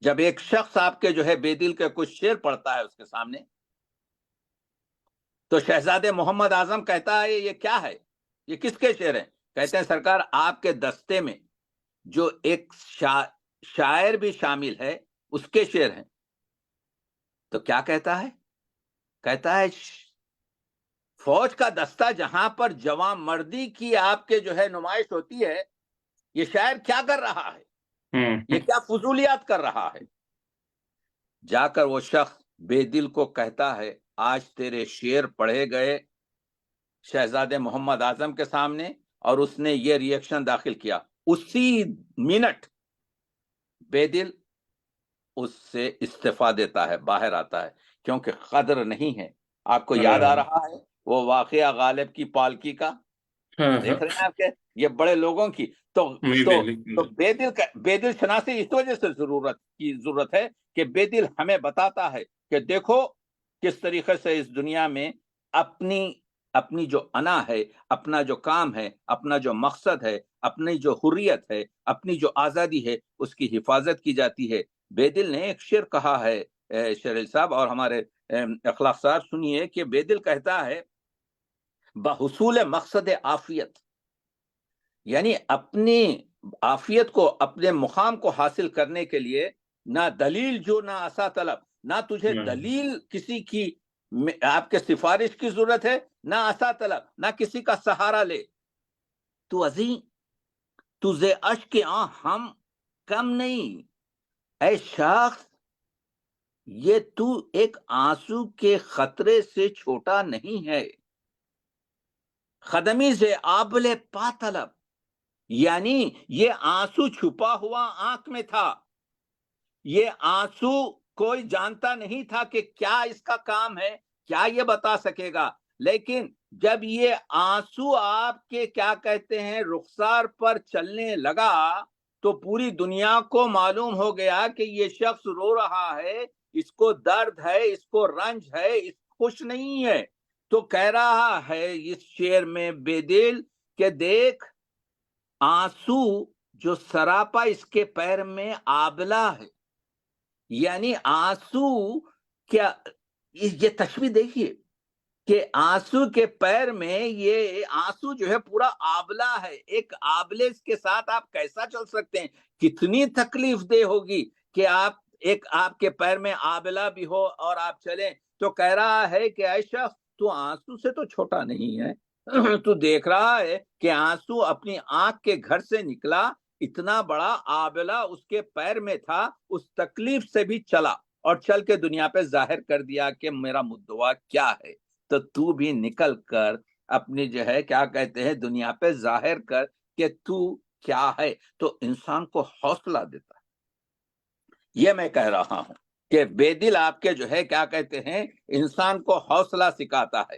S2: جب ایک شخص آپ کے جو ہے بیدل کے کچھ شعر پڑھتا ہے اس کے سامنے، تو شہزادے محمد اعظم کہتا ہے یہ کیا ہے، یہ کس کے شعر ہیں؟ کہتے ہیں سرکار آپ کے دستے میں جو ایک شاعر بھی شامل ہے اس کے شعر ہیں۔ تو کیا کہتا ہے؟ کہتا ہے فوج کا دستہ جہاں پر جوان مردی کی آپ کے جو ہے نمائش ہوتی ہے، یہ شاعر کیا کر رہا ہے، یہ کیا فضولیات کر رہا ہے؟ جا کر وہ شخص بیدل کو کہتا ہے آج تیرے شعر پڑھے گئے شہزادے محمد اعظم کے سامنے، اور اس نے یہ ری ایکشن داخل کیا۔ اسی منٹ بیدل اس سے استعفیٰ دیتا ہے، باہر آتا ہے، کیونکہ قدر نہیں ہے۔ آپ کو یاد آ رہا ہے وہ واقعہ غالب کی پالکی کا، دیکھ رہے ہیں آپ کے یہ بڑے لوگوں کی، تو بیدل شناسی اس وجہ سے ضرورت ہے کہ بیدل ہمیں بتاتا ہے کہ دیکھو کس طریقے سے اس دنیا میں اپنی جو انا ہے، اپنا جو کام ہے، اپنا جو مقصد ہے، اپنی جو حریت ہے، اپنی جو آزادی ہے، اس کی حفاظت کی جاتی ہے۔ بیدل نے ایک شعر کہا ہے، شریل صاحب اور ہمارے اخلاق صاحب سنیے کہ بیدل کہتا ہے بحصول مقصد عافیت، یعنی اپنی عافیت کو، اپنے مقام کو حاصل کرنے کے لیے نہ دلیل جو نہ عصا طلب، نہ تجھے دلیل کسی کی آپ کے سفارش کی ضرورت ہے، نہ عصا طلب، نہ کسی کا سہارا لے۔ تو عظیم تجھے اشک ہم کم نہیں، اے شخص یہ تو ایک آنسو کے خطرے سے چھوٹا نہیں ہے، خدمی سے آبل پا طلب، یعنی یہ آنسو چھپا ہوا آنکھ میں تھا، یہ آنسو کوئی جانتا نہیں تھا کہ کیا اس کا کام ہے، کیا یہ بتا سکے گا، لیکن جب یہ آنسو آپ کے کیا کہتے ہیں رخسار پر چلنے لگا تو پوری دنیا کو معلوم ہو گیا کہ یہ شخص رو رہا ہے، اس کو درد ہے، اس کو رنج ہے، اس خوش نہیں ہے۔ تو کہہ رہا ہے اس شعر میں بیدل کہ دیکھ آنسو جو سراپا اس کے پیر میں آبلہ ہے، یعنی آنسو کیا، یہ تشبیہ دیکھیے کہ آنسو کے پیر میں یہ آنسو جو ہے پورا آبلہ ہے، ایک آبلے کے ساتھ آپ کیسا چل سکتے ہیں؟ کتنی تکلیف دہ ہوگی کہ آپ کے پیر میں آبلہ بھی ہو اور آپ چلیں۔ تو کہہ رہا ہے کہ اے شخص تو آنسو سے تو چھوٹا نہیں ہے، تو دیکھ رہا ہے کہ آنسو اپنی آنکھ کے گھر سے نکلا، اتنا بڑا آبلہ اس کے پیر میں تھا، اس تکلیف سے بھی چلا اور چل کے دنیا پہ ظاہر کر دیا کہ میرا مدعا کیا ہے۔ تو بھی نکل کر اپنی جو ہے کیا کہتے ہیں دنیا پہ ظاہر کر کہ تو کیا ہے، تو انسان کو حوصلہ دیتا ہے۔ یہ میں کہہ رہا ہوں کہ بیدل آپ کے جو ہے کیا کہتے ہیں انسان کو حوصلہ سکھاتا ہے۔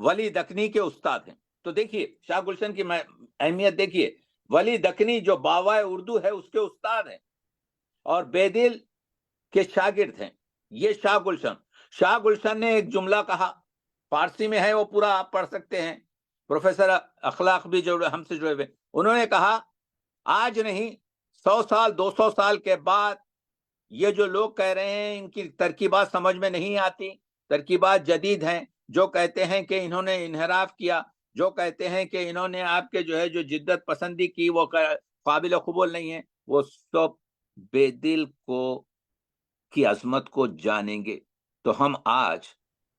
S2: ولی دکنی کے استاد ہیں. تو دیکھیے شاہ گلشن کی اہمیت دیکھیے، ولی دکنی جو باوائے اردو ہے اس کے استاد ہیں اور بیدل کے شاگرد ہیں. یہ شاہ گلشن نے ایک جملہ کہا، فارسی میں ہے، وہ پورا آپ پڑھ سکتے ہیں، پروفیسر اخلاق بھی جو ہم سے جڑے ہوئے، انہوں نے کہا آج نہیں 100 سال 200 سال کے بعد یہ جو لوگ کہہ رہے ہیں ان کی ترکیبات سمجھ میں نہیں آتی، ترکیبات جدید ہیں، جو کہتے ہیں کہ انہوں نے انحراف کیا، جو کہتے ہیں کہ انہوں نے آپ کے جو ہے جو جدت پسندی کی وہ قابل قبول نہیں ہے، وہ سب بیدل کی عظمت کو جانیں گے. تو ہم آج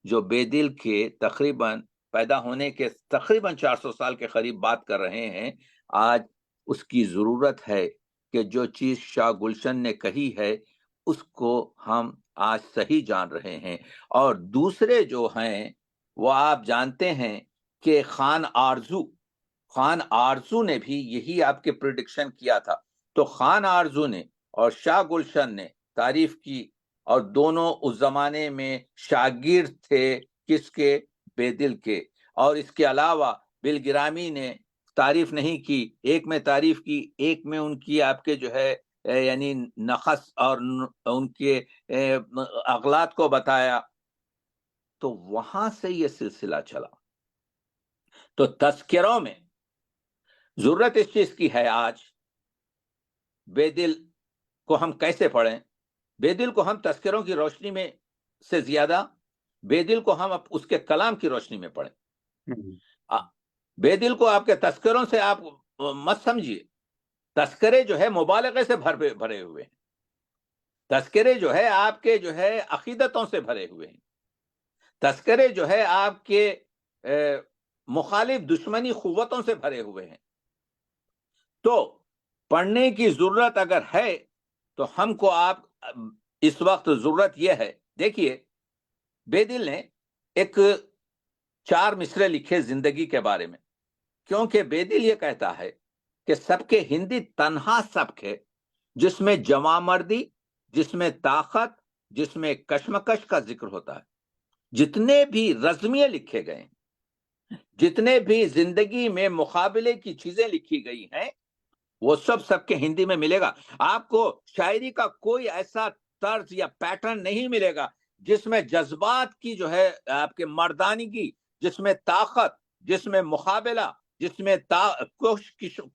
S2: جو بیدل کے تقریباً پیدا ہونے کے تقریباً 400 سال کے قریب بات کر رہے ہیں، آج اس کی ضرورت ہے کہ جو چیز شاہ گلشن نے کہی ہے اس کو ہم آج صحیح جان رہے ہیں. اور دوسرے جو ہیں وہ آپ جانتے ہیں کہ خان آرزو نے بھی یہی آپ کے پریڈکشن کیا تھا. تو خان آرزو نے اور شاہ گلشن نے تعریف کی، اور دونوں اس زمانے میں شاگرد تھے کس کے؟ بیدل کے. اور اس کے علاوہ بل گرامی نے تعریف نہیں کی، ایک میں تعریف کی، ایک میں ان کی آپ کے جو ہے یعنی نقص اور ان کے اغلاط کو بتایا. تو وہاں سے یہ سلسلہ چلا. تو تذکروں میں ضرورت اس چیز کی ہے آج بیدل کو ہم کیسے پڑھیں؟ بیدل کو ہم تذکروں کی روشنی میں سے زیادہ بیدل کو ہم اس کے کلام کی روشنی میں پڑھیں. بیدل کو آپ کے تذکروں سے آپ مت سمجھیے. تذکرے جو ہے مبالغے سے بھرے ہوئے ہیں، تذکرے جو ہے آپ کے جو ہے عقیدتوں سے بھرے ہوئے ہیں، تذکرے جو ہے آپ کے مخالف دشمنی قوتوں سے بھرے ہوئے ہیں. تو پڑھنے کی ضرورت اگر ہے تو ہم کو آپ اس وقت ضرورت یہ ہے. دیکھیے بیدل نے ایک 4 مصرے لکھے زندگی کے بارے میں، کیونکہ بیدل یہ کہتا ہے کہ سب کے ہندی تنہا سبک ہے جس میں جواں مردی، جس میں طاقت، جس میں کشمکش کا ذکر ہوتا ہے. جتنے بھی رزمیے لکھے گئے ہیں، جتنے بھی زندگی میں مقابلے کی چیزیں لکھی گئی ہیں، وہ سب کے ہندی میں ملے گا. آپ کو شاعری کا کوئی ایسا طرز یا پیٹرن نہیں ملے گا جس میں جذبات کی جو ہے آپ کے مردانگی، جس میں طاقت، جس میں مقابلہ، جس میں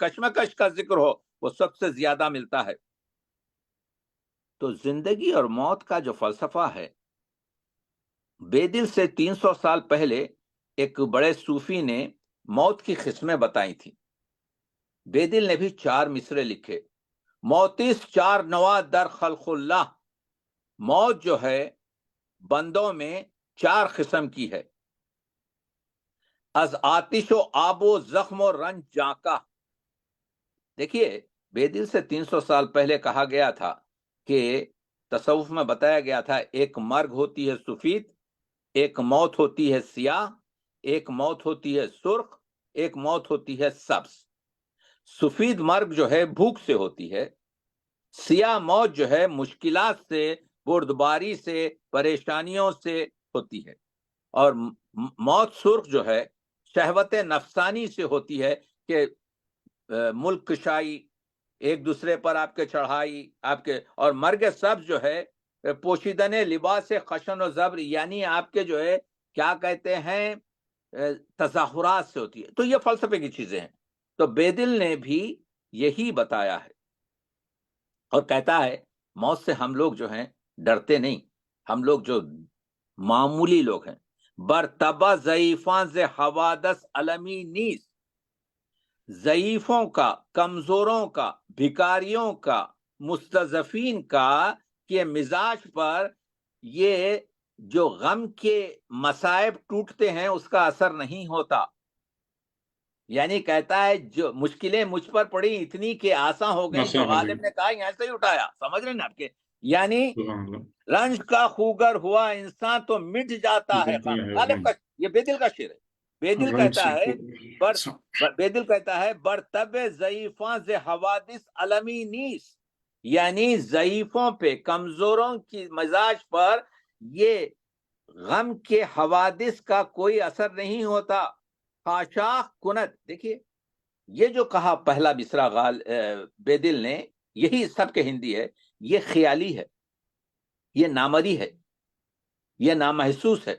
S2: کشمکش کا ذکر ہو، وہ سب سے زیادہ ملتا ہے. تو زندگی اور موت کا جو فلسفہ ہے، بیدل سے 300 سال پہلے ایک بڑے صوفی نے موت کی قسمیں بتائی تھی. بیدل نے بھی 4 مصرے لکھے. موتیس 4 نوا در خلق اللہ. موت جو ہے بندوں میں 4 قسم کی ہے. از آتش و آب و زخم و رنج جانکا. دیکھیے بیدل سے 300 سال پہلے کہا گیا تھا کہ تصوف میں بتایا گیا تھا ایک مرگ ہوتی ہے سفید، ایک موت ہوتی ہے سیاہ، ایک موت ہوتی ہے سرخ، ایک موت ہوتی ہے سبز. سفید مرگ جو ہے بھوک سے ہوتی ہے، سیاہ موت جو ہے مشکلات سے، بردباری سے، پریشانیوں سے ہوتی ہے، اور موت سرخ جو ہے شہوت نفسانی سے ہوتی ہے کہ ملک کشائی، ایک دوسرے پر آپ کے چڑھائی، آپ کے. اور مرگ سبز جو ہے پوشیدن لباس خشن و زبر، یعنی آپ کے جو ہے کیا کہتے ہیں تظاہرات سے ہوتی ہے. تو یہ فلسفے کی چیزیں ہیں. تو بیدل نے بھی یہی بتایا ہے اور کہتا ہے موت سے ہم لوگ جو ہیں ڈرتے نہیں، ہم لوگ جو معمولی لوگ ہیں. برتبہ ضعیفاں ز حوادث علمی نیز. ضعیفوں کا، کمزوروں کا، بھکاریوں کا، مستضعفین کا کہ مزاج پر یہ جو غم کے مصائب ٹوٹتے ہیں اس کا اثر نہیں ہوتا. یعنی کہتا ہے جو مشکلیں مجھ پر پڑی اتنی کہ آسان ہو گئی تو غالب نے کہا یہاں سے ہی اٹھایا. سمجھ رہے ہیں آپ کے؟ یعنی رنج کا خوگر ہوا انسان تو مٹ جاتا ہے. غالب کا یہ بیدل کا شعر ہے. بیدل کہتا ہے برتب ضعیفاں ز حوادث علمی نیس. یعنی ضعیفوں پہ، کمزوروں کی مزاج پر یہ غم کے حوادث کا کوئی اثر نہیں ہوتا. خاشاخ کنت، دیکھیے یہ جو کہا پہلا مصرع بے دل نے، یہی سب کے ہندی ہے، یہ خیالی ہے، یہ نامری ہے، یہ نامحسوس ہے،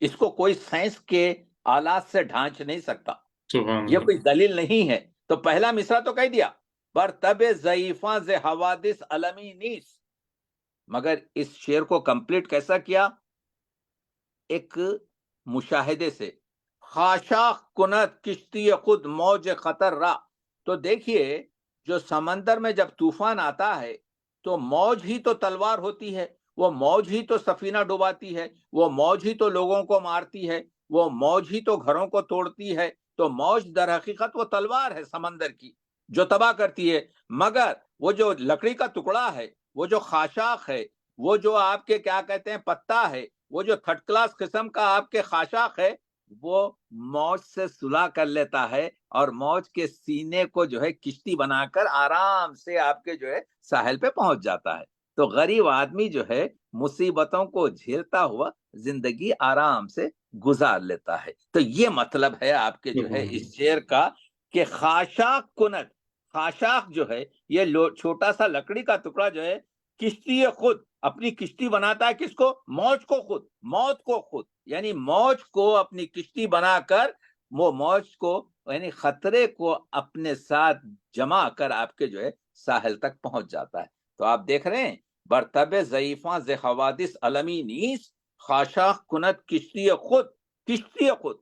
S2: اس کو کوئی سائنس کے آلات سے ڈھانچ نہیں سکتا،
S1: سبحان
S2: یہ
S1: اللہ.
S2: کوئی دلیل نہیں ہے. تو پہلا مصرع تو کہہ دیا برتب ضعیفاں ز حوادث علمی نیس، مگر اس شعر کو کمپلیٹ کیسا کیا؟ ایک مشاہدے سے. خاشاخ کنت کشتی خود موج خطر را. تو دیکھیے جو سمندر میں جب طوفان آتا ہے تو موج ہی تو تلوار ہوتی ہے، وہ موج ہی تو سفینہ ڈباتی ہے، وہ موج ہی تو لوگوں کو مارتی ہے، وہ موج ہی تو گھروں کو توڑتی ہے. تو موج در حقیقت وہ تلوار ہے سمندر کی جو تباہ کرتی ہے. مگر وہ جو لکڑی کا ٹکڑا ہے، وہ جو خاشاخ ہے، وہ جو آپ کے کیا کہتے ہیں پتا ہے، وہ جو تھرڈ کلاس قسم کا آپ کے خاشاخ ہے، وہ موج سے صلح کر لیتا ہے اور موج کے سینے کو جو ہے کشتی بنا کر آرام سے آپ کے جو ہے ساحل پہ پہنچ جاتا ہے. تو غریب آدمی جو ہے مصیبتوں کو جھیلتا ہوا زندگی آرام سے گزار لیتا ہے. تو یہ مطلب ہے آپ کے جو ہے اس شعر کا کہ خاشاک کنت، خاشاک جو ہے یہ چھوٹا سا لکڑی کا ٹکڑا جو ہے کشتی خود، اپنی کشتی بناتا ہے. کس کو؟ موج کو خود، موت کو خود، یعنی موج کو اپنی کشتی بنا کر وہ موج کو یعنی خطرے کو اپنے ساتھ جما کر آپ کے جو ہے ساحل تک پہنچ جاتا ہے. تو آپ دیکھ رہے ہیں برتب ضعیفاں ز حوادث علمی نیس، خاشاخ کنت کشتی خود، کشتی خود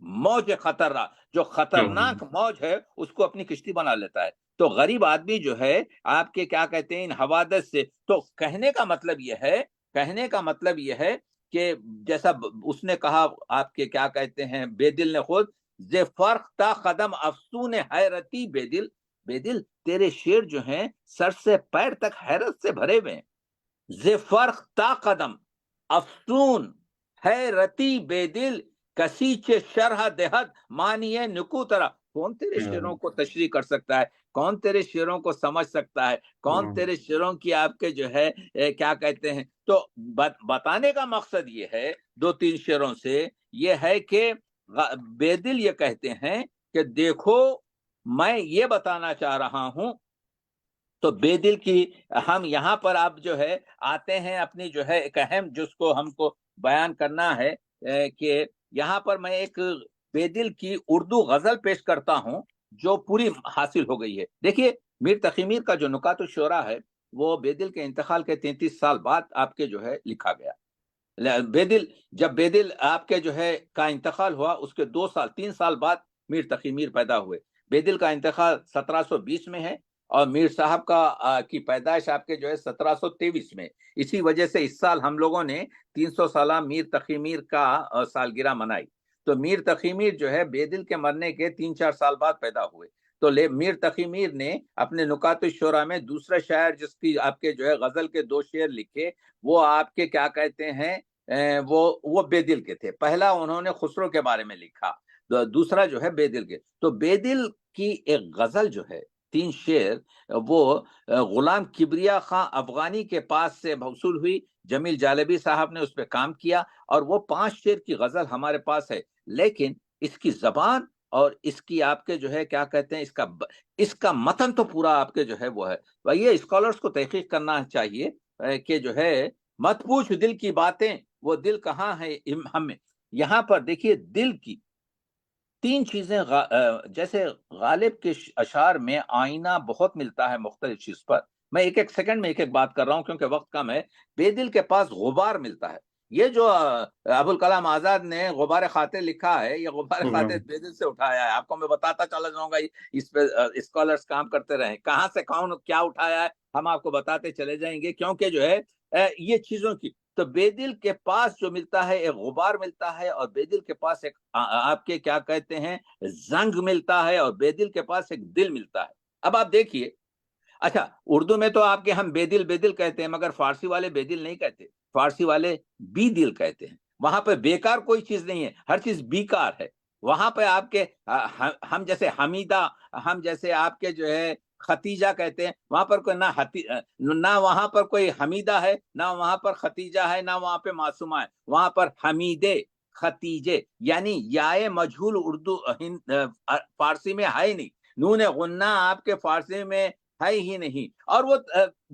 S2: موج خطر را، جو خطرناک موج ہے اس کو اپنی کشتی بنا لیتا ہے. تو غریب آدمی جو ہے آپ کے کیا کہتے ہیں ان حوادث سے. تو کہنے کا مطلب یہ ہے، کہنے کا مطلب یہ ہے کہ جیسا اس نے کہا آپ کے کیا کہتے ہیں بے دل نے خود، ز فرق تا قدم افسون حیرتی بے دل. بے دل تیرے شعر جو ہیں سر سے پیر تک حیرت سے بھرے ہوئے ہیں. ز فرق تا قدم افسون حیرتی بے دل کسی چے شرح دہد مانیے نکو طرح. کون تیرے شعروں کو تشریح کر سکتا ہے؟ کون تیرے شعروں کو سمجھ سکتا ہے؟ کون تیرے شعروں کی آپ کے جو ہے کیا کہتے ہیں. تو بتانے کا مقصد یہ ہے دو تین شعروں سے یہ ہے کہ بے دل یہ کہتے ہیں کہ دیکھو میں یہ بتانا چاہ رہا ہوں. تو بے دل کی ہم یہاں پر اب جو ہے آتے ہیں اپنی جو ہے ایک اہم جس کو ہم کو بیان کرنا ہے کہ یہاں پر میں ایک بے دل کی اردو غزل پیش کرتا ہوں جو پوری حاصل ہو گئی ہے. دیکھیے میر تقی میر کا جو نکات الشعراء ہے وہ بے دل کے انتقال کے 33 سال بعد آپ کے جو ہے لکھا گیا. بے دل جب بے دل آپ کے جو ہے کا انتقال ہوا اس کے 3 سال بعد میر تقی میر پیدا ہوئے. بے دل کا انتقال 1720 میں ہے اور میر صاحب کا کی پیدائش آپ کے جو ہے 1723 میں. اسی وجہ سے اس سال ہم لوگوں نے 300 سالہ میر تقی میر کا سالگرہ منائی. تو میر تقی میر جو ہے بے دل کے مرنے کے 3-4 سال بعد پیدا ہوئے. تو میر تقی میر نے اپنے نکات الشعراء میں دوسرا شاعر جس کی آپ کے جو ہے غزل کے 2 شعر لکھے وہ آپ کے کیا کہتے ہیں وہ بے دل کے تھے. پہلا انہوں نے خسرو کے بارے میں لکھا، دوسرا جو ہے بے دل کے. تو بے دل کی ایک غزل جو ہے 3 شعر وہ غلام کبریا خان افغانی کے پاس سے موصول ہوئی. جمیل جالبی صاحب نے اس پہ کام کیا اور وہ 5 شعر کی غزل ہمارے پاس ہے. لیکن اس کی زبان اور اس کی آپ کے جو ہے کیا کہتے ہیں اس کا متن تو پورا آپ کے جو ہے وہ ہے. یہ اسکالرز کو تحقیق کرنا چاہیے کہ جو ہے مت پوچھ دل کی باتیں، وہ دل کہاں ہے ہمیں. یہاں پر دیکھیے دل کی 3 چیزیں جیسے غالب کے اشعار میں آئینہ بہت ملتا ہے مختلف چیز پر. میں ایک سیکنڈ میں ایک بات کر رہا ہوں کیونکہ وقت کم ہے. بے دل کے پاس غبار ملتا ہے. یہ جو ابوالکلام آزاد نے غبار خاطر لکھا ہے یہ غبار خاطر بے دل سے اٹھایا ہے. آپ کو میں بتاتا چلا جاؤں گا، اس پہ اسکالرز کام کرتے رہیں کہاں سے کون کیا اٹھایا ہے ہم آپ کو بتاتے چلے جائیں گے کیونکہ جو ہے یہ چیزوں کی. تو بے دل کے پاس جو ملتا ہے ایک غبار ملتا ہے اور بے دل کے پاس ایک آپ کے کیا کہتے ہیں زنگ ملتا ہے اور بے دل کے پاس ایک دل ملتا ہے. اب آپ دیکھیے اچھا اردو میں تو آپ کے ہم بے دل کہتے ہیں مگر فارسی والے بے دل نہیں کہتے، فارسی والے بی دل کہتے ہیں. وہاں پہ بیکار کوئی چیز نہیں ہے، ہر چیز بیکار ہے. وہاں پہ آپ کے ہم جیسے حمیدہ، ہم جیسے آپ کے جو ہے ختیجہ کہتے ہیں، وہاں پر کوئی نہ وہاں پر کوئی حمیدہ ہے، نہ وہاں پر ختیجہ ہے، نہ وہاں پہ معصومہ ہے، وہاں پر حمیدے ختیجے، یعنی یائے مجہول اردو فارسی میں ہے نہیں، نون غنہ آپ کے فارسی میں ہے ہی نہیں۔ اور وہ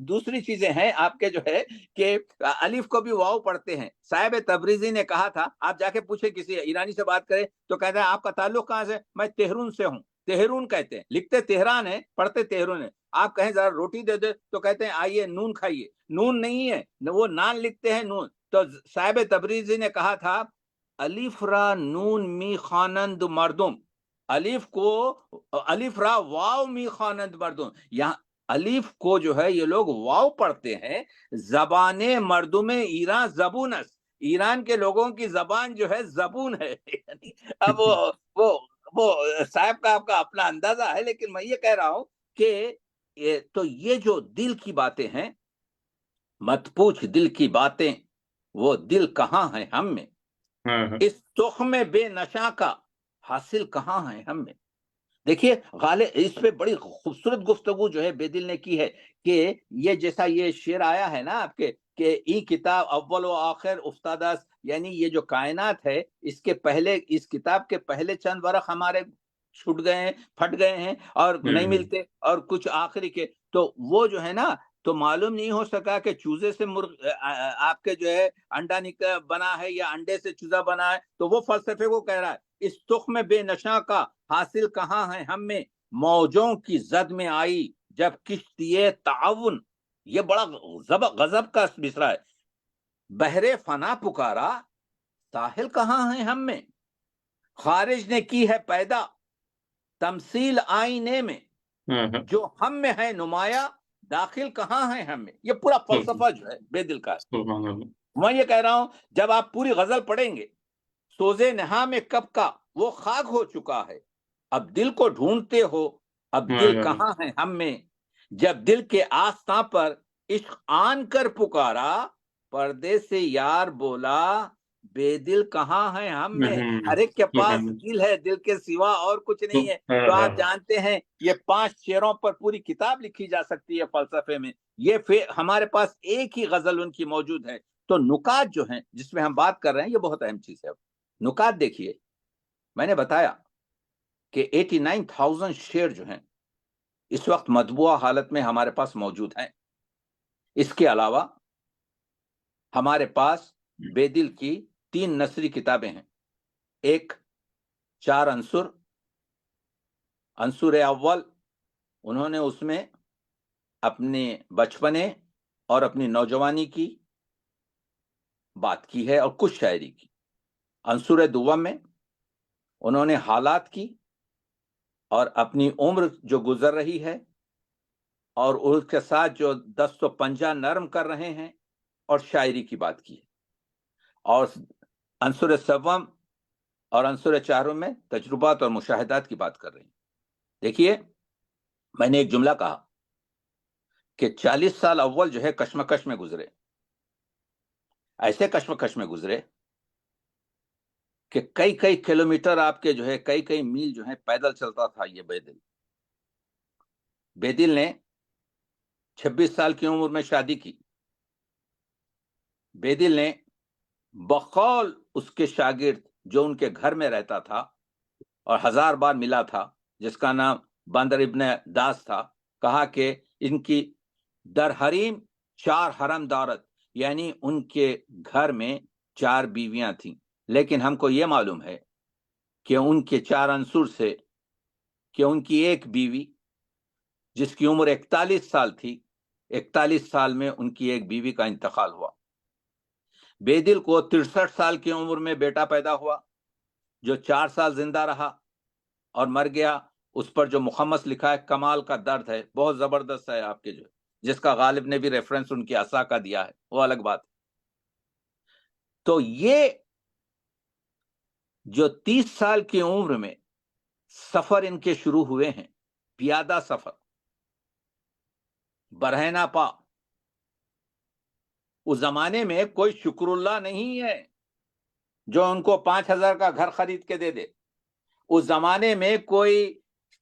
S2: دوسری چیزیں ہیں آپ کے جو ہے کہ الف کو بھی واو پڑھتے ہیں۔ صاحب تبریزی نے کہا تھا، آپ جا کے پوچھے کسی ایرانی سے بات کرے تو کہتا ہے آپ کا تعلق کہاں سے؟ میں تہرون سے ہوں۔ تہرون کہتے ہیں، لکھتے تہران ہے، پڑھتے تہرون ہے۔ آپ کہیں ذرا روٹی دے دے تو کہتے ہیں آئیے نون کھائیے، نون نہیں ہے، وہ نان لکھتے ہیں نون۔ تو صاحب تبریزی نے کہا تھا الف را نون می خوانند مردم، الف کو الف را واو می خوانند مردم، یہاں الف کو جو ہے یہ لوگ واو پڑھتے ہیں۔ زبان مردم ایران زبونس، ایران کے لوگوں کی زبان جو ہے زبون ہے۔ اب وہ صاحب کا آپ کا اپنا اندازہ ہے، لیکن میں یہ کہہ رہا ہوں کہ تو یہ جو دل کی باتیں ہیں، مت پوچھ دل کی باتیں، وہ دل کہاں ہے ہم میں، اس تخم بے نشا کا حاصل کہاں ہے ہم میں۔ دیکھیے غالب اس پہ بڑی خوبصورت گفتگو جو ہے بے دل نے کی ہے کہ یہ جیسا یہ شعر آیا ہے نا آپ کے کہ ای کتاب اول و آخر افتادس، یعنی یہ جو کائنات ہے اس کے پہلے، اس کتاب کے پہلے چند ورق ہمارے چھٹ گئے ہیں، پھٹ گئے ہیں اور نہیں ملتے، اور کچھ آخری کے، تو وہ جو ہے نا تو معلوم نہیں ہو سکا کہ چوزے سے مرغ آپ کے جو ہے انڈا بنا ہے یا انڈے سے چوزا بنا ہے، تو وہ فلسفے کو کہہ رہا ہے اس تخم بے نشاں کا حاصل کہاں ہے ہم میں، موجوں کی زد میں آئی جب کشتی تعاون، یہ بڑا غضب کا مصرع ہے، بحر فنا پکارا ساحل کہاں ہے ہم میں، خارج نے کی ہے پیدا تمثیل آئینے میں، جو ہم میں ہے نمایاں داخل کہاں ہے ہم میں۔ یہ پورا فلسفہ جو ہے بے دل کا ہے۔ میں یہ کہہ رہا ہوں جب آپ پوری غزل پڑھیں گے، سوزے نہا میں کب کا وہ خاک ہو چکا ہے، اب دل کو ڈھونڈتے ہو اب دل کہاں ہے ہم میں، جب دل کے آستاں پر عشق آن کر پکارا پردے سے یار بولا بے دل کہاں ہے ہم میں۔ ہر ایک کے پاس دل ہے، دل کے سوا اور کچھ نہیں ہے۔ تو آپ جانتے ہیں یہ 5 شعروں پر پوری کتاب لکھی جا سکتی ہے فلسفے میں، یہ ہمارے پاس ایک ہی غزل ان کی موجود ہے۔ تو نکات جو ہیں جس میں ہم بات کر رہے ہیں یہ بہت اہم چیز ہے۔ نکات دیکھیے، میں نے بتایا کہ 89,000 شعر جو ہیں اس وقت مطبوعہ حالت میں ہمارے پاس موجود ہیں۔ اس کے علاوہ ہمارے پاس بے دل کی 3 نثری کتابیں ہیں، ایک 4 عنصر، عنصر اول انہوں نے اس میں اپنے بچپنے اور اپنی نوجوانی کی بات کی ہے اور کچھ شاعری کی۔ عنصر دوم میں انہوں نے حالات کی اور اپنی عمر جو گزر رہی ہے اور اس کے ساتھ جو دست و پنجہ نرم کر رہے ہیں اور شاعری کی بات کی ہے۔ اور عنصر سوم اور عنصر چہارم میں تجربات اور مشاہدات کی بات کر رہے ہیں۔ دیکھیے میں نے ایک جملہ کہا کہ 40 سال اول جو ہے کشمکش میں گزرے، ایسے کشمکش میں گزرے کہ کئی کلومیٹر آپ کے جو ہے کئی میل جو ہے پیدل چلتا تھا یہ بے دل۔ بے دل نے 26 سال کی عمر میں شادی کی۔ بے دل نے بقول اس کے شاگرد جو ان کے گھر میں رہتا تھا اور 1000 بار ملا تھا، جس کا نام بندر ابن داس تھا، کہا کہ ان کی در حریم 4 حرم دارت، یعنی ان کے گھر میں 4 بیویاں تھیں، لیکن ہم کو یہ معلوم ہے کہ ان کے 4 عنصر سے کہ ان کی ایک بیوی جس کی عمر 41 سال تھی، 41 سال میں ان کی ایک بیوی کا انتقال ہوا۔ بے دل کو 63 سال کی عمر میں بیٹا پیدا ہوا جو 4 سال زندہ رہا اور مر گیا۔ اس پر جو مخمس لکھا ہے کمال کا درد ہے، بہت زبردست ہے آپ کے جو، جس کا غالب نے بھی ریفرنس ان کی عصا کا دیا ہے، وہ الگ بات ہے۔ تو یہ جو 30 سال کی عمر میں سفر ان کے شروع ہوئے ہیں، پیادہ سفر، برہنہ پا، اس زمانے میں کوئی شکر اللہ نہیں ہے جو ان کو 5000 کا گھر خرید کے دے دے۔ اس زمانے میں کوئی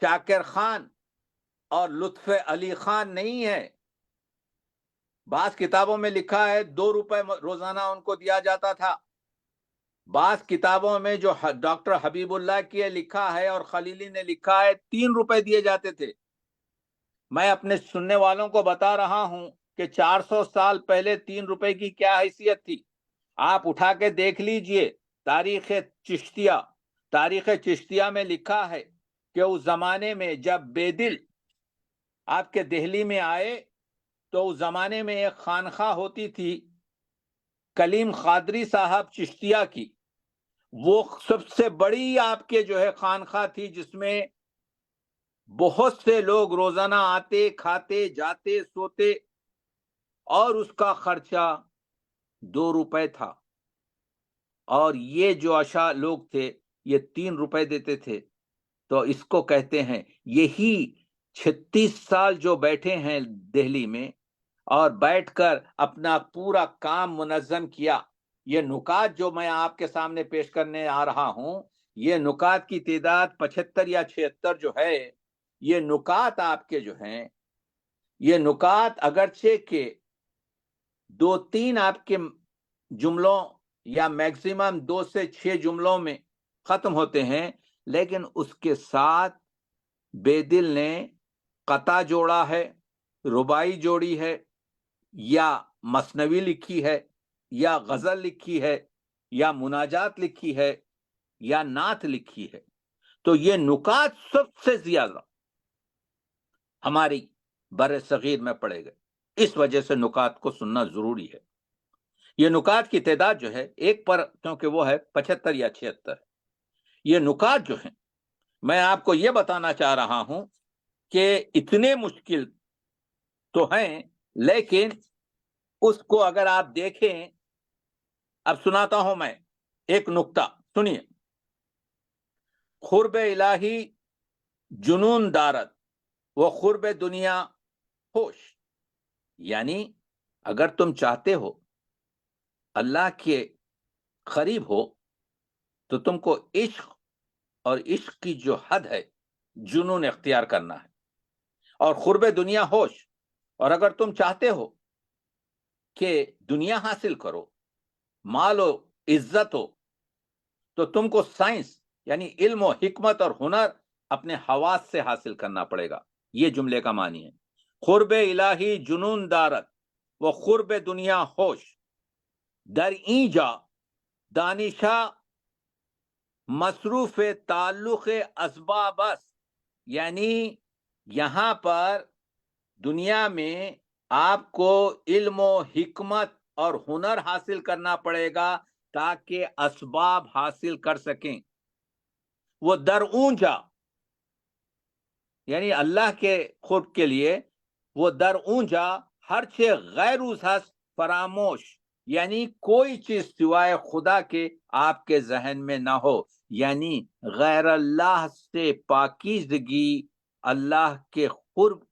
S2: شاکر خان اور لطف علی خان نہیں ہے. بعض کتابوں میں لکھا ہے 2 روپے روزانہ ان کو دیا جاتا تھا. بعض کتابوں میں جو ڈاکٹر حبیب اللہ کی لکھا ہے اور خلیلی نے لکھا ہے 3 روپے دیے جاتے تھے. میں اپنے سننے والوں کو بتا رہا ہوں کہ 400 سال پہلے 3 روپے کی کیا حیثیت تھی. آپ اٹھا کے دیکھ لیجئے تاریخ چشتیہ میں لکھا ہے کہ اس زمانے میں جب بے دل آپ کے دہلی میں آئے تو اس زمانے میں ایک خانخواہ ہوتی تھی کلیم قادری صاحب چشتیہ کی. وہ سب سے بڑی آپ کے جو ہے خانخواہ تھی جس میں بہت سے لوگ روزانہ آتے کھاتے جاتے سوتے اور اس کا خرچہ 2 روپے تھا. اور یہ جو عشاء لوگ تھے یہ 3 روپے دیتے تھے. تو اس کو کہتے ہیں یہی 36 سال جو بیٹھے ہیں دہلی میں اور بیٹھ کر اپنا پورا کام منظم کیا. یہ نکات جو میں آپ کے سامنے پیش کرنے آ رہا ہوں یہ نکات کی تعداد 75 یا 76 جو ہے یہ نکات آپ کے جو ہیں یہ نکات اگرچہ کہ 2-3 آپ کے جملوں یا میکسیمم 2 سے 6 جملوں میں ختم ہوتے ہیں لیکن اس کے ساتھ بے دل نے قطع جوڑا ہے ربائی جوڑی ہے یا مثنوی لکھی ہے یا غزل لکھی ہے یا مناجات لکھی ہے یا نعت لکھی ہے. تو یہ نکات سب سے زیادہ ہماری بر صغیر میں پڑے گئے. اس وجہ سے نکات کو سننا ضروری ہے. یہ نکات کی تعداد جو ہے ایک پر کیونکہ وہ ہے 75 یا 76. یہ نکات جو ہیں میں آپ کو یہ بتانا چاہ رہا ہوں کہ اتنے مشکل تو ہیں لیکن اس کو اگر آپ دیکھیں. اب سناتا ہوں میں ایک نکتہ سنیے. قرب الہی جنون دارت وہ قرب دنیا ہوش. یعنی اگر تم چاہتے ہو اللہ کے قریب ہو تو تم کو عشق اور عشق کی جو حد ہے جنون اختیار کرنا ہے اور قرب دنیا ہوش. اور اگر تم چاہتے ہو کہ دنیا حاصل کرو مال و عزت ہو تو تم کو سائنس یعنی علم و حکمت اور ہنر اپنے حواس سے حاصل کرنا پڑے گا. یہ جملے کا معنی ہے. قرب الہی جنون دارت و قرب دنیا ہوش در اینجا دانشہ مصروف تعلق اسباب است. یعنی یہاں پر دنیا میں آپ کو علم و حکمت اور ہنر حاصل کرنا پڑے گا تاکہ اسباب حاصل کر سکیں. وہ در اونجا یعنی اللہ کے قرب کے لیے وہ در اونجا ہر چیز غیر اس ہست فراموش یعنی کوئی چیز سوائے خدا کے آپ کے ذہن میں نہ ہو. یعنی غیر اللہ سے پاکیزگی اللہ کے قرب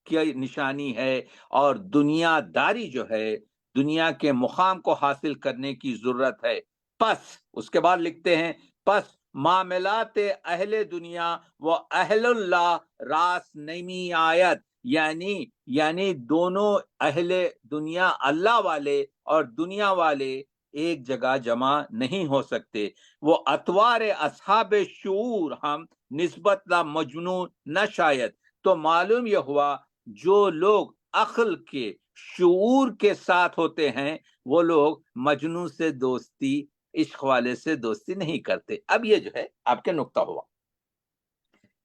S2: کی نشانی ہے اور دنیا داری جو ہے دنیا کے مقام کو حاصل کرنے کی ضرورت ہے. پس اس کے بعد لکھتے ہیں پس معاملات اہل دنیا و اہل اللہ راس نمی آیت. یعنی دونوں اہل دنیا اللہ والے اور دنیا والے ایک جگہ جمع نہیں ہو سکتے. وہ اتوار اصحاب شعور ہم نسبت لا مجنون نہ شاید. تو معلوم یہ ہوا جو لوگ عقل کے شعور کے ساتھ ہوتے ہیں وہ لوگ مجنون سے دوستی عشق والے سے دوستی نہیں کرتے. اب یہ جو ہے آپ کے نقطہ ہوا.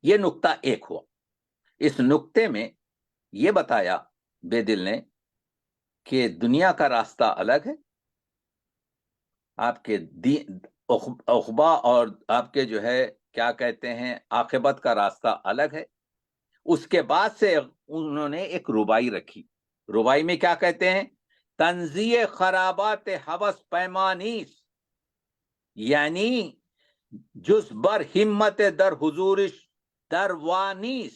S2: یہ نقطہ ایک ہوا. اس نقطے میں یہ بتایا بے دل نے کہ دنیا کا راستہ الگ ہے آپ کے عقبہ اور آپ کے جو ہے کیا کہتے ہیں عاقبت کا راستہ الگ ہے. اس کے بعد سے انہوں نے ایک ربائی رکھی. ربائی میں کیا کہتے ہیں تنزیہ خرابات حوث پیمانیس یعنی جز بر ہمت در حضورش در وانیس.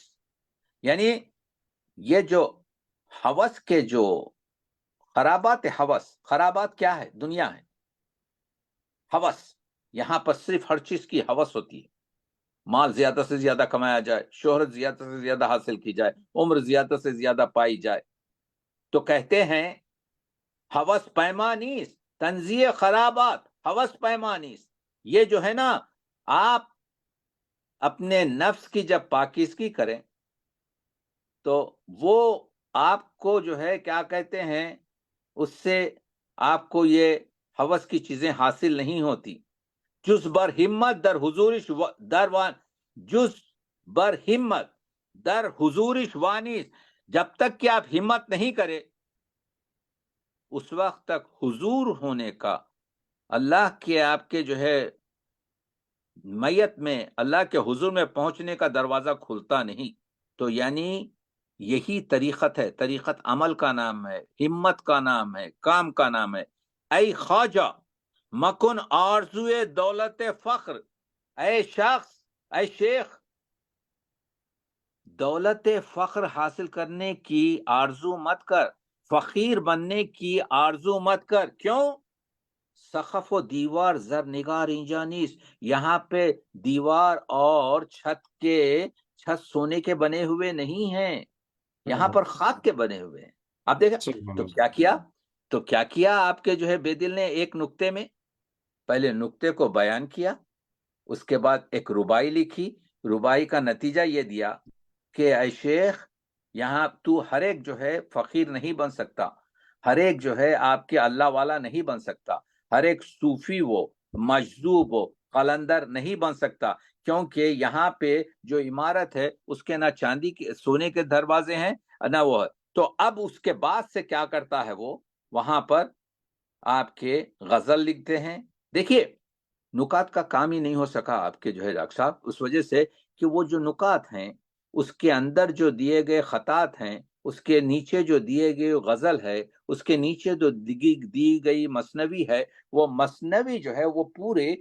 S2: یعنی یہ جو حوث کے جو خرابات خرابات کیا ہے دنیا ہے. حوث یہاں پر صرف ہر چیز کی حوث ہوتی ہے مال زیادہ سے زیادہ کمایا جائے، شہرت زیادہ سے زیادہ حاصل کی جائے، عمر زیادہ سے زیادہ پائی جائے. تو کہتے ہیں ہوس پیمانیس تنزیہ خرابات، ہوس پیمانیس، یہ جو ہے نا، آپ اپنے نفس کی جب پاکیزگی کریں تو وہ آپ کو جو ہے کیا کہتے ہیں، اس سے آپ کو یہ ہوس کی چیزیں حاصل نہیں ہوتی. جز بر ہمت در حضورش جز بر ہمت در حضورش وانیس، جب تک کہ آپ ہمت نہیں کرے اس وقت تک حضور ہونے کا، اللہ کے آپ کے جو ہے میت میں اللہ کے حضور میں پہنچنے کا دروازہ کھلتا نہیں. تو یعنی یہی طریقت ہے، طریقت عمل کا نام ہے، ہمت کا نام ہے، کام کا نام ہے. اے خواجہ مکن آرزوئے دولت فخر، اے شخص، اے شیخ، دولت فخر حاصل کرنے کی آرزو مت کر، فقیر بننے کی آرزو مت کر. کیوں؟ سقف و دیوار زر نگار اینجانیس، یہاں پہ دیوار اور چھت سونے کے بنے ہوئے نہیں ہیں، یہاں پر خاک کے بنے ہوئے ہیں. آپ دیکھیں
S1: سبحان
S2: تو
S1: اللہ.
S2: کیا کیا آپ کے جو ہے بے دل نے، ایک نقطے میں پہلے نقطے کو بیان کیا، اس کے بعد ایک ربائی لکھی. ربائی کا نتیجہ یہ دیا کہ اے شیخ، یہاں تو ہر ایک جو ہے فقیر نہیں بن سکتا، ہر ایک جو ہے آپ کے اللہ والا نہیں بن سکتا، ہر ایک صوفی وہ مجذوب وہ قلندر نہیں بن سکتا، کیونکہ یہاں پہ جو عمارت ہے اس کے نہ چاندی کے سونے کے دروازے ہیں نہ وہ ہے. تو اب اس کے بعد سے کیا کرتا ہے وہ، وہاں پر آپ کے غزل لکھتے ہیں. دیکھیے نکات کا کام ہی نہیں ہو سکا آپ کے جو ہے ڈاکٹر صاحب، اس وجہ سے کہ وہ جو نکات ہیں اس کے اندر جو دیے گئے خطات ہیں، اس کے نیچے جو دیے گئے غزل ہے، اس کے نیچے جو دی گئی مثنوی ہے، وہ مثنوی جو ہے وہ پورے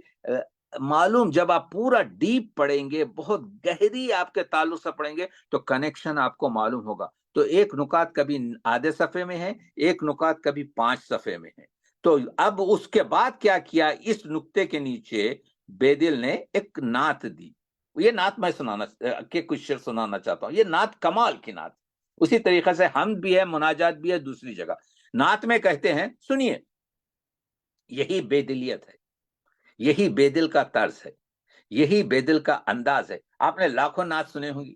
S2: معلوم، جب آپ پورا ڈیپ پڑھیں گے، بہت گہری آپ کے تعلق سے پڑھیں گے تو کنیکشن آپ کو معلوم ہوگا. تو ایک نکات کبھی آدھے صفحے میں ہے، ایک نکات کبھی 5 صفحے میں ہے. تو اب اس کے بعد کیا اس نقطے کے نیچے بے دل نے ایک نعت دی. یہ نعت میں کچھ شعر سنانا چاہتا ہوں. یہ نعت کمال کی نعت. اسی طریقے سے حمد بھی ہے، مناجات بھی ہے دوسری جگہ. نعت میں کہتے ہیں، سنیے، یہی بے دلیت ہے، یہی بے دل کا طرز ہے، یہی بے دل کا انداز ہے. آپ نے لاکھوں نعت سنے ہوں گی،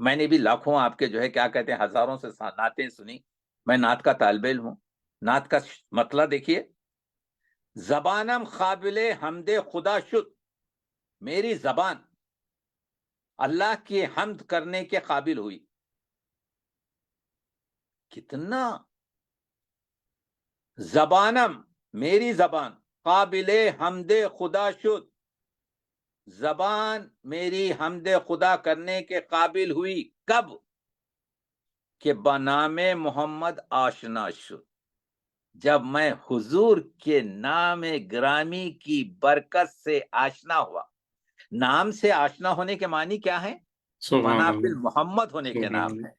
S2: میں نے بھی لاکھوں آپ کے جو ہے کیا کہتے ہیں ہزاروں سے نعتیں سنی. میں نعت کا طالب علم ہوں. نعت کا مطلب دیکھیے، زبانم قابل حمد خدا شد، میری زبان اللہ کی حمد کرنے کے قابل ہوئی. کتنا زبانم، میری زبان، قابل حمد خدا شد، زبان میری حمد خدا کرنے کے قابل ہوئی. کب؟ کہ بنام محمد آشنا شد، جب میں حضور کے نام گرامی کی برکت سے آشنا ہوا. نام سے آشنا ہونے کے معنی کیا ہے؟ منافل محمد ہونے کے نام ہے.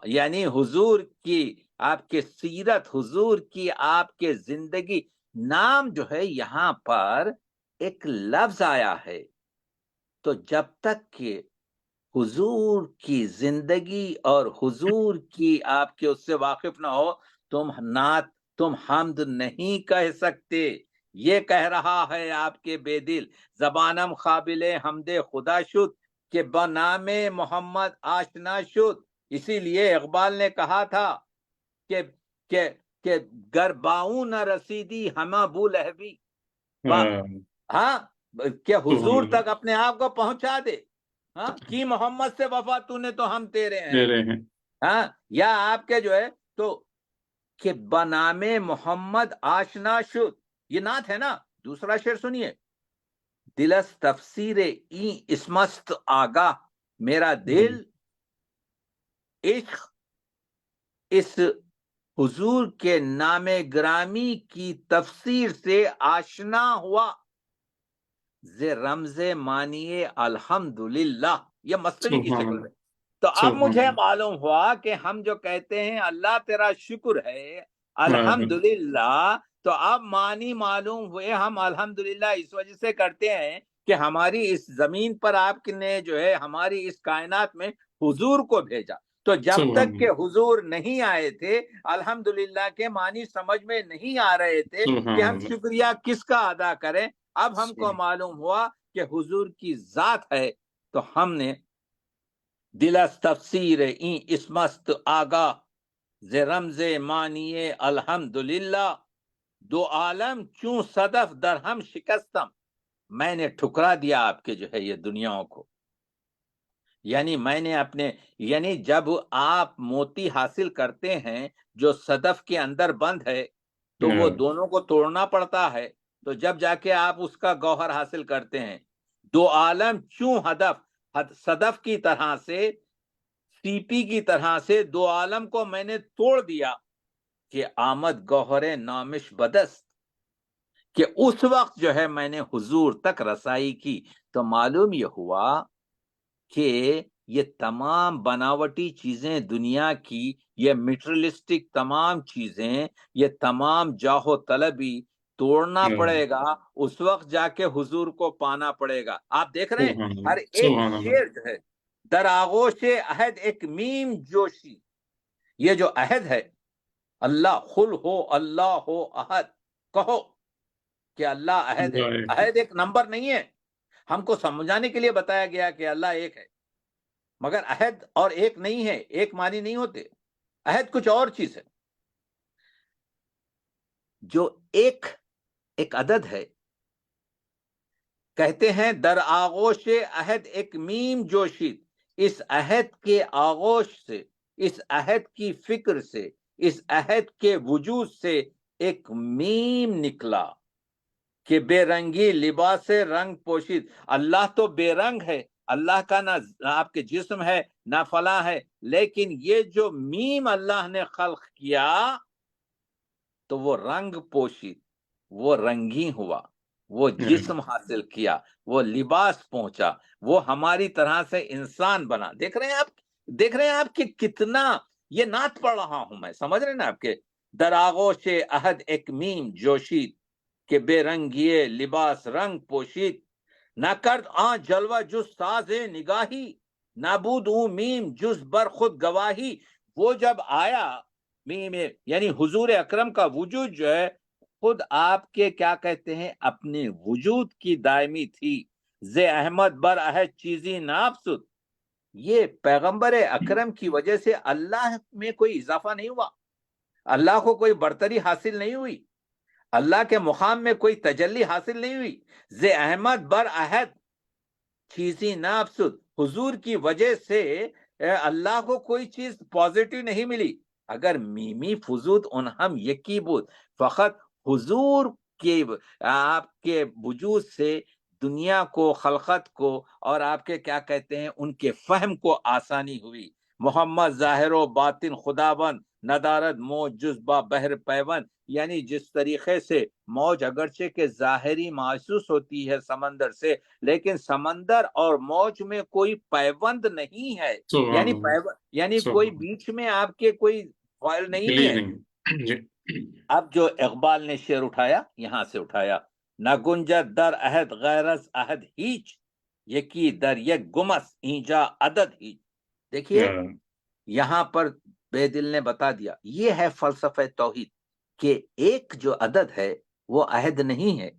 S2: یعنی حضور کی آپ کے سیرت، حضور کی آپ کے زندگی، نام جو ہے یہاں پر ایک لفظ آیا ہے. تو جب تک کہ حضور کی زندگی اور حضور کی آپ کے اس سے واقف نہ ہو، تم حمد نہیں کہہ سکتے. یہ کہہ رہا ہے آپ کے بے دل، زبانم قابل حمد خدا شد کہ بنام محمد آشنا شد. اسی لیے اقبال نے کہا تھا کہ گرباؤں نہ رسیدی ہمہ بو لہبی، ہاں، کہ حضور تک اپنے آپ کو پہنچا دے. ہاں، کی محمد سے وفا تو نے تو ہم تیرے ہیں. ہاں، یا آپ کے جو ہے تو کہ بنام محمد آشنا شد، یہ نعت ہے نا. دوسرا شعر سنیے، دلس تفسیر این اسمست آگاہ، میرا دل عشق اس حضور کے نام گرامی کی تفسیر سے آشنا ہوا. رمز مانی الحمدللہ، یہ مصنوی کی شکل میں. تو اب مجھے معلوم ہوا کہ ہم جو کہتے ہیں اللہ تیرا شکر ہے، الحمدللہ، تو اب معنی معلوم ہوئے. ہم الحمدللہ اس وجہ سے کرتے ہیں کہ کہ ہماری اس زمین پر آپ نے جو ہے ہماری اس کائنات میں حضور کو بھیجا. تو جب
S1: سبحان
S2: تک کہ حضور نہیں آئے تھے الحمدللہ کے معنی سمجھ میں نہیں آ رہے تھے
S1: سبحان
S2: کہ ہم
S1: اللہ
S2: شکریہ کس کا ادا کریں. اب ہم کو
S1: سبحان
S2: معلوم ہوا کہ حضور کی ذات ہے تو ہم نے دلس تفسیر این اسمست آگاہ ز رمز معنی الحمدللہ دو عالم چون صدف در ہم شکستم. میں نے ٹھکرا دیا آپ کے جو ہے یہ دنیاؤں کو. یعنی میں نے اپنے یعنی جب آپ موتی حاصل کرتے ہیں جو صدف کے اندر بند ہے تو وہ دونوں کو توڑنا پڑتا ہے. تو جب جا کے آپ اس کا گوہر حاصل کرتے ہیں. دو عالم چوں صدف کی طرح سے سیپی کی طرح سے دو عالم کو میں نے توڑ دیا کہ آمد گوہر نامش بدست کہ اس وقت جو ہے میں نے حضور تک رسائی کی. تو معلوم یہ ہوا کہ یہ تمام بناوٹی چیزیں دنیا کی یہ میٹرلسٹک تمام چیزیں یہ تمام جاہو طلبی توڑنا پڑے گا. اس وقت جا کے حضور کو پانا پڑے گا. آپ دیکھ رہے ہیں ہر ایک
S1: سبحان اللہ
S2: شعر جو ہے در آغوش عہد ایک میم جوشی. یہ جو عہد ہے اللہ خل ہو اللہ ہو احد کہو کہ اللہ عہد ہے. عہد ایک نمبر نہیں ہے. ہم کو سمجھانے کے لیے بتایا گیا کہ اللہ ایک ہے مگر عہد اور ایک نہیں ہے. ایک معنی نہیں ہوتے. عہد کچھ اور چیز ہے. جو ایک عدد ہے کہتے ہیں در آغوش عہد ایک میم جوشید. اس عہد کے آغوش سے اس عہد کی فکر سے اس عہد کے وجود سے ایک میم نکلا کہ بے رنگی لباس رنگ پوشید. اللہ تو بے رنگ ہے. اللہ کا نہ آپ کے جسم ہے نہ فلاں ہے. لیکن یہ جو میم اللہ نے خلق کیا تو وہ رنگ پوشید وہ رنگین ہوا وہ جسم حاصل کیا وہ لباس پہنچا وہ ہماری طرح سے انسان بنا. دیکھ رہے ہیں آپ کہ کتنا یہ نعت پڑھ رہا ہوں میں. سمجھ رہے ہیں نا آپ کے در آغوش عہد ایک میم جوشید کہ بے رنگیے لباس رنگ پوشید نہ کرد آن جلوہ جز ساز نگاہی نہ بود اون میم جز بر خود گواہی. وہ جب آیا میم یعنی حضور اکرم کا وجود جو ہے خود آپ کے کیا کہتے ہیں اپنے وجود کی دائمی تھی. ز احمد بر عہد چیزی نافسد. یہ پیغمبر اکرم کی وجہ سے اللہ میں کوئی اضافہ نہیں ہوا. اللہ کو کوئی برتری حاصل نہیں ہوئی. اللہ کے مقام میں کوئی تجلی حاصل نہیں ہوئی. ز احمد بر عہد چیزی نافسد. حضور کی وجہ سے اللہ کو کوئی چیز پازیٹیو نہیں ملی. اگر میمی فزود انہم یکی بود فقط حضور کے آپ کے وجود سے دنیا کو خلقت کو اور آپ کے کیا کہتے ہیں ان کے فہم کو آسانی ہوئی. محمد ظاہر و باطن خداوند ندارد موج جز با بحر پیوند. یعنی جس طریقے سے موج اگرچہ کے ظاہری محسوس ہوتی ہے سمندر سے لیکن سمندر اور موج میں کوئی پیوند نہیں ہے. یعنی کوئی بیچ میں آپ کے کوئی فائل نہیں ہے. اب جو اقبال نے شعر اٹھایا یہاں سے اٹھایا نہ گنجد در عہد غیرز عہد ہیچ یکی در یک گمس اینجا عدد ہیچ. دیکھیے یہاں پر بے دل نے بتا دیا یہ ہے فلسفہ توحید کہ ایک جو عدد ہے وہ عہد نہیں ہے.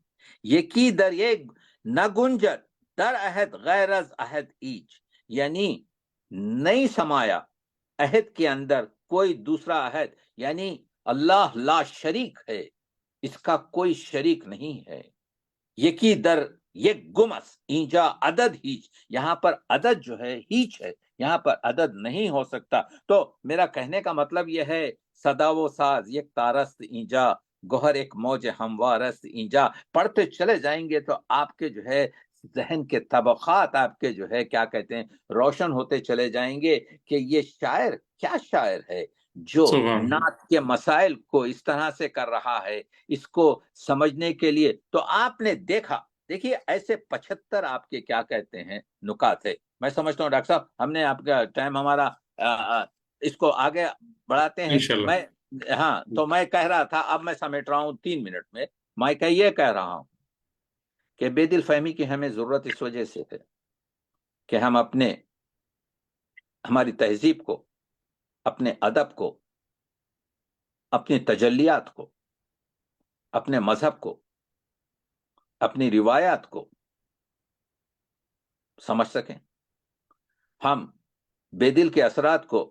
S2: یکی در یک نہ گنجد در عہد غیرز عہد ہیچ یعنی نہیں سمایا عہد کے اندر کوئی دوسرا عہد. یعنی اللہ لا شریک ہے اس کا کوئی شریک نہیں ہے. یکی در یک گمس اینجا عدد ہیچ. یہاں پر عدد جو ہے ہیچ ہے. یہاں پر عدد نہیں ہو سکتا. تو میرا کہنے کا مطلب یہ ہے صدا و ساز یک تارست اینجا گوہر ایک موج ہموارست اینجا. پڑھتے چلے جائیں گے تو آپ کے جو ہے ذہن کے طبقات آپ کے جو ہے کیا کہتے ہیں روشن ہوتے چلے جائیں گے کہ یہ شاعر کیا شاعر ہے جو نعت کے مسائل کو اس طرح سے کر رہا ہے. اس کو سمجھنے کے لیے تو آپ نے دیکھیے ایسے 75 آپ کے کیا کہتے ہیں نکات ہے. میں سمجھتا ہوں ڈاکٹر صاحب ہم نے آپ کا ٹائم ہمارا اس کو آگے بڑھاتے ہیں. تو میں کہہ رہا تھا اب میں سمیٹ رہا ہوں 3 منٹ میں. میں یہ کہہ رہا ہوں کہ بے دل فہمی کی ہمیں ضرورت اس وجہ سے ہے کہ ہم ہماری تہذیب کو، اپنے ادب کو، اپنی تجلیات کو، اپنے مذہب کو، اپنی روایات کو سمجھ سکیں، ہم بے دل کے اثرات کو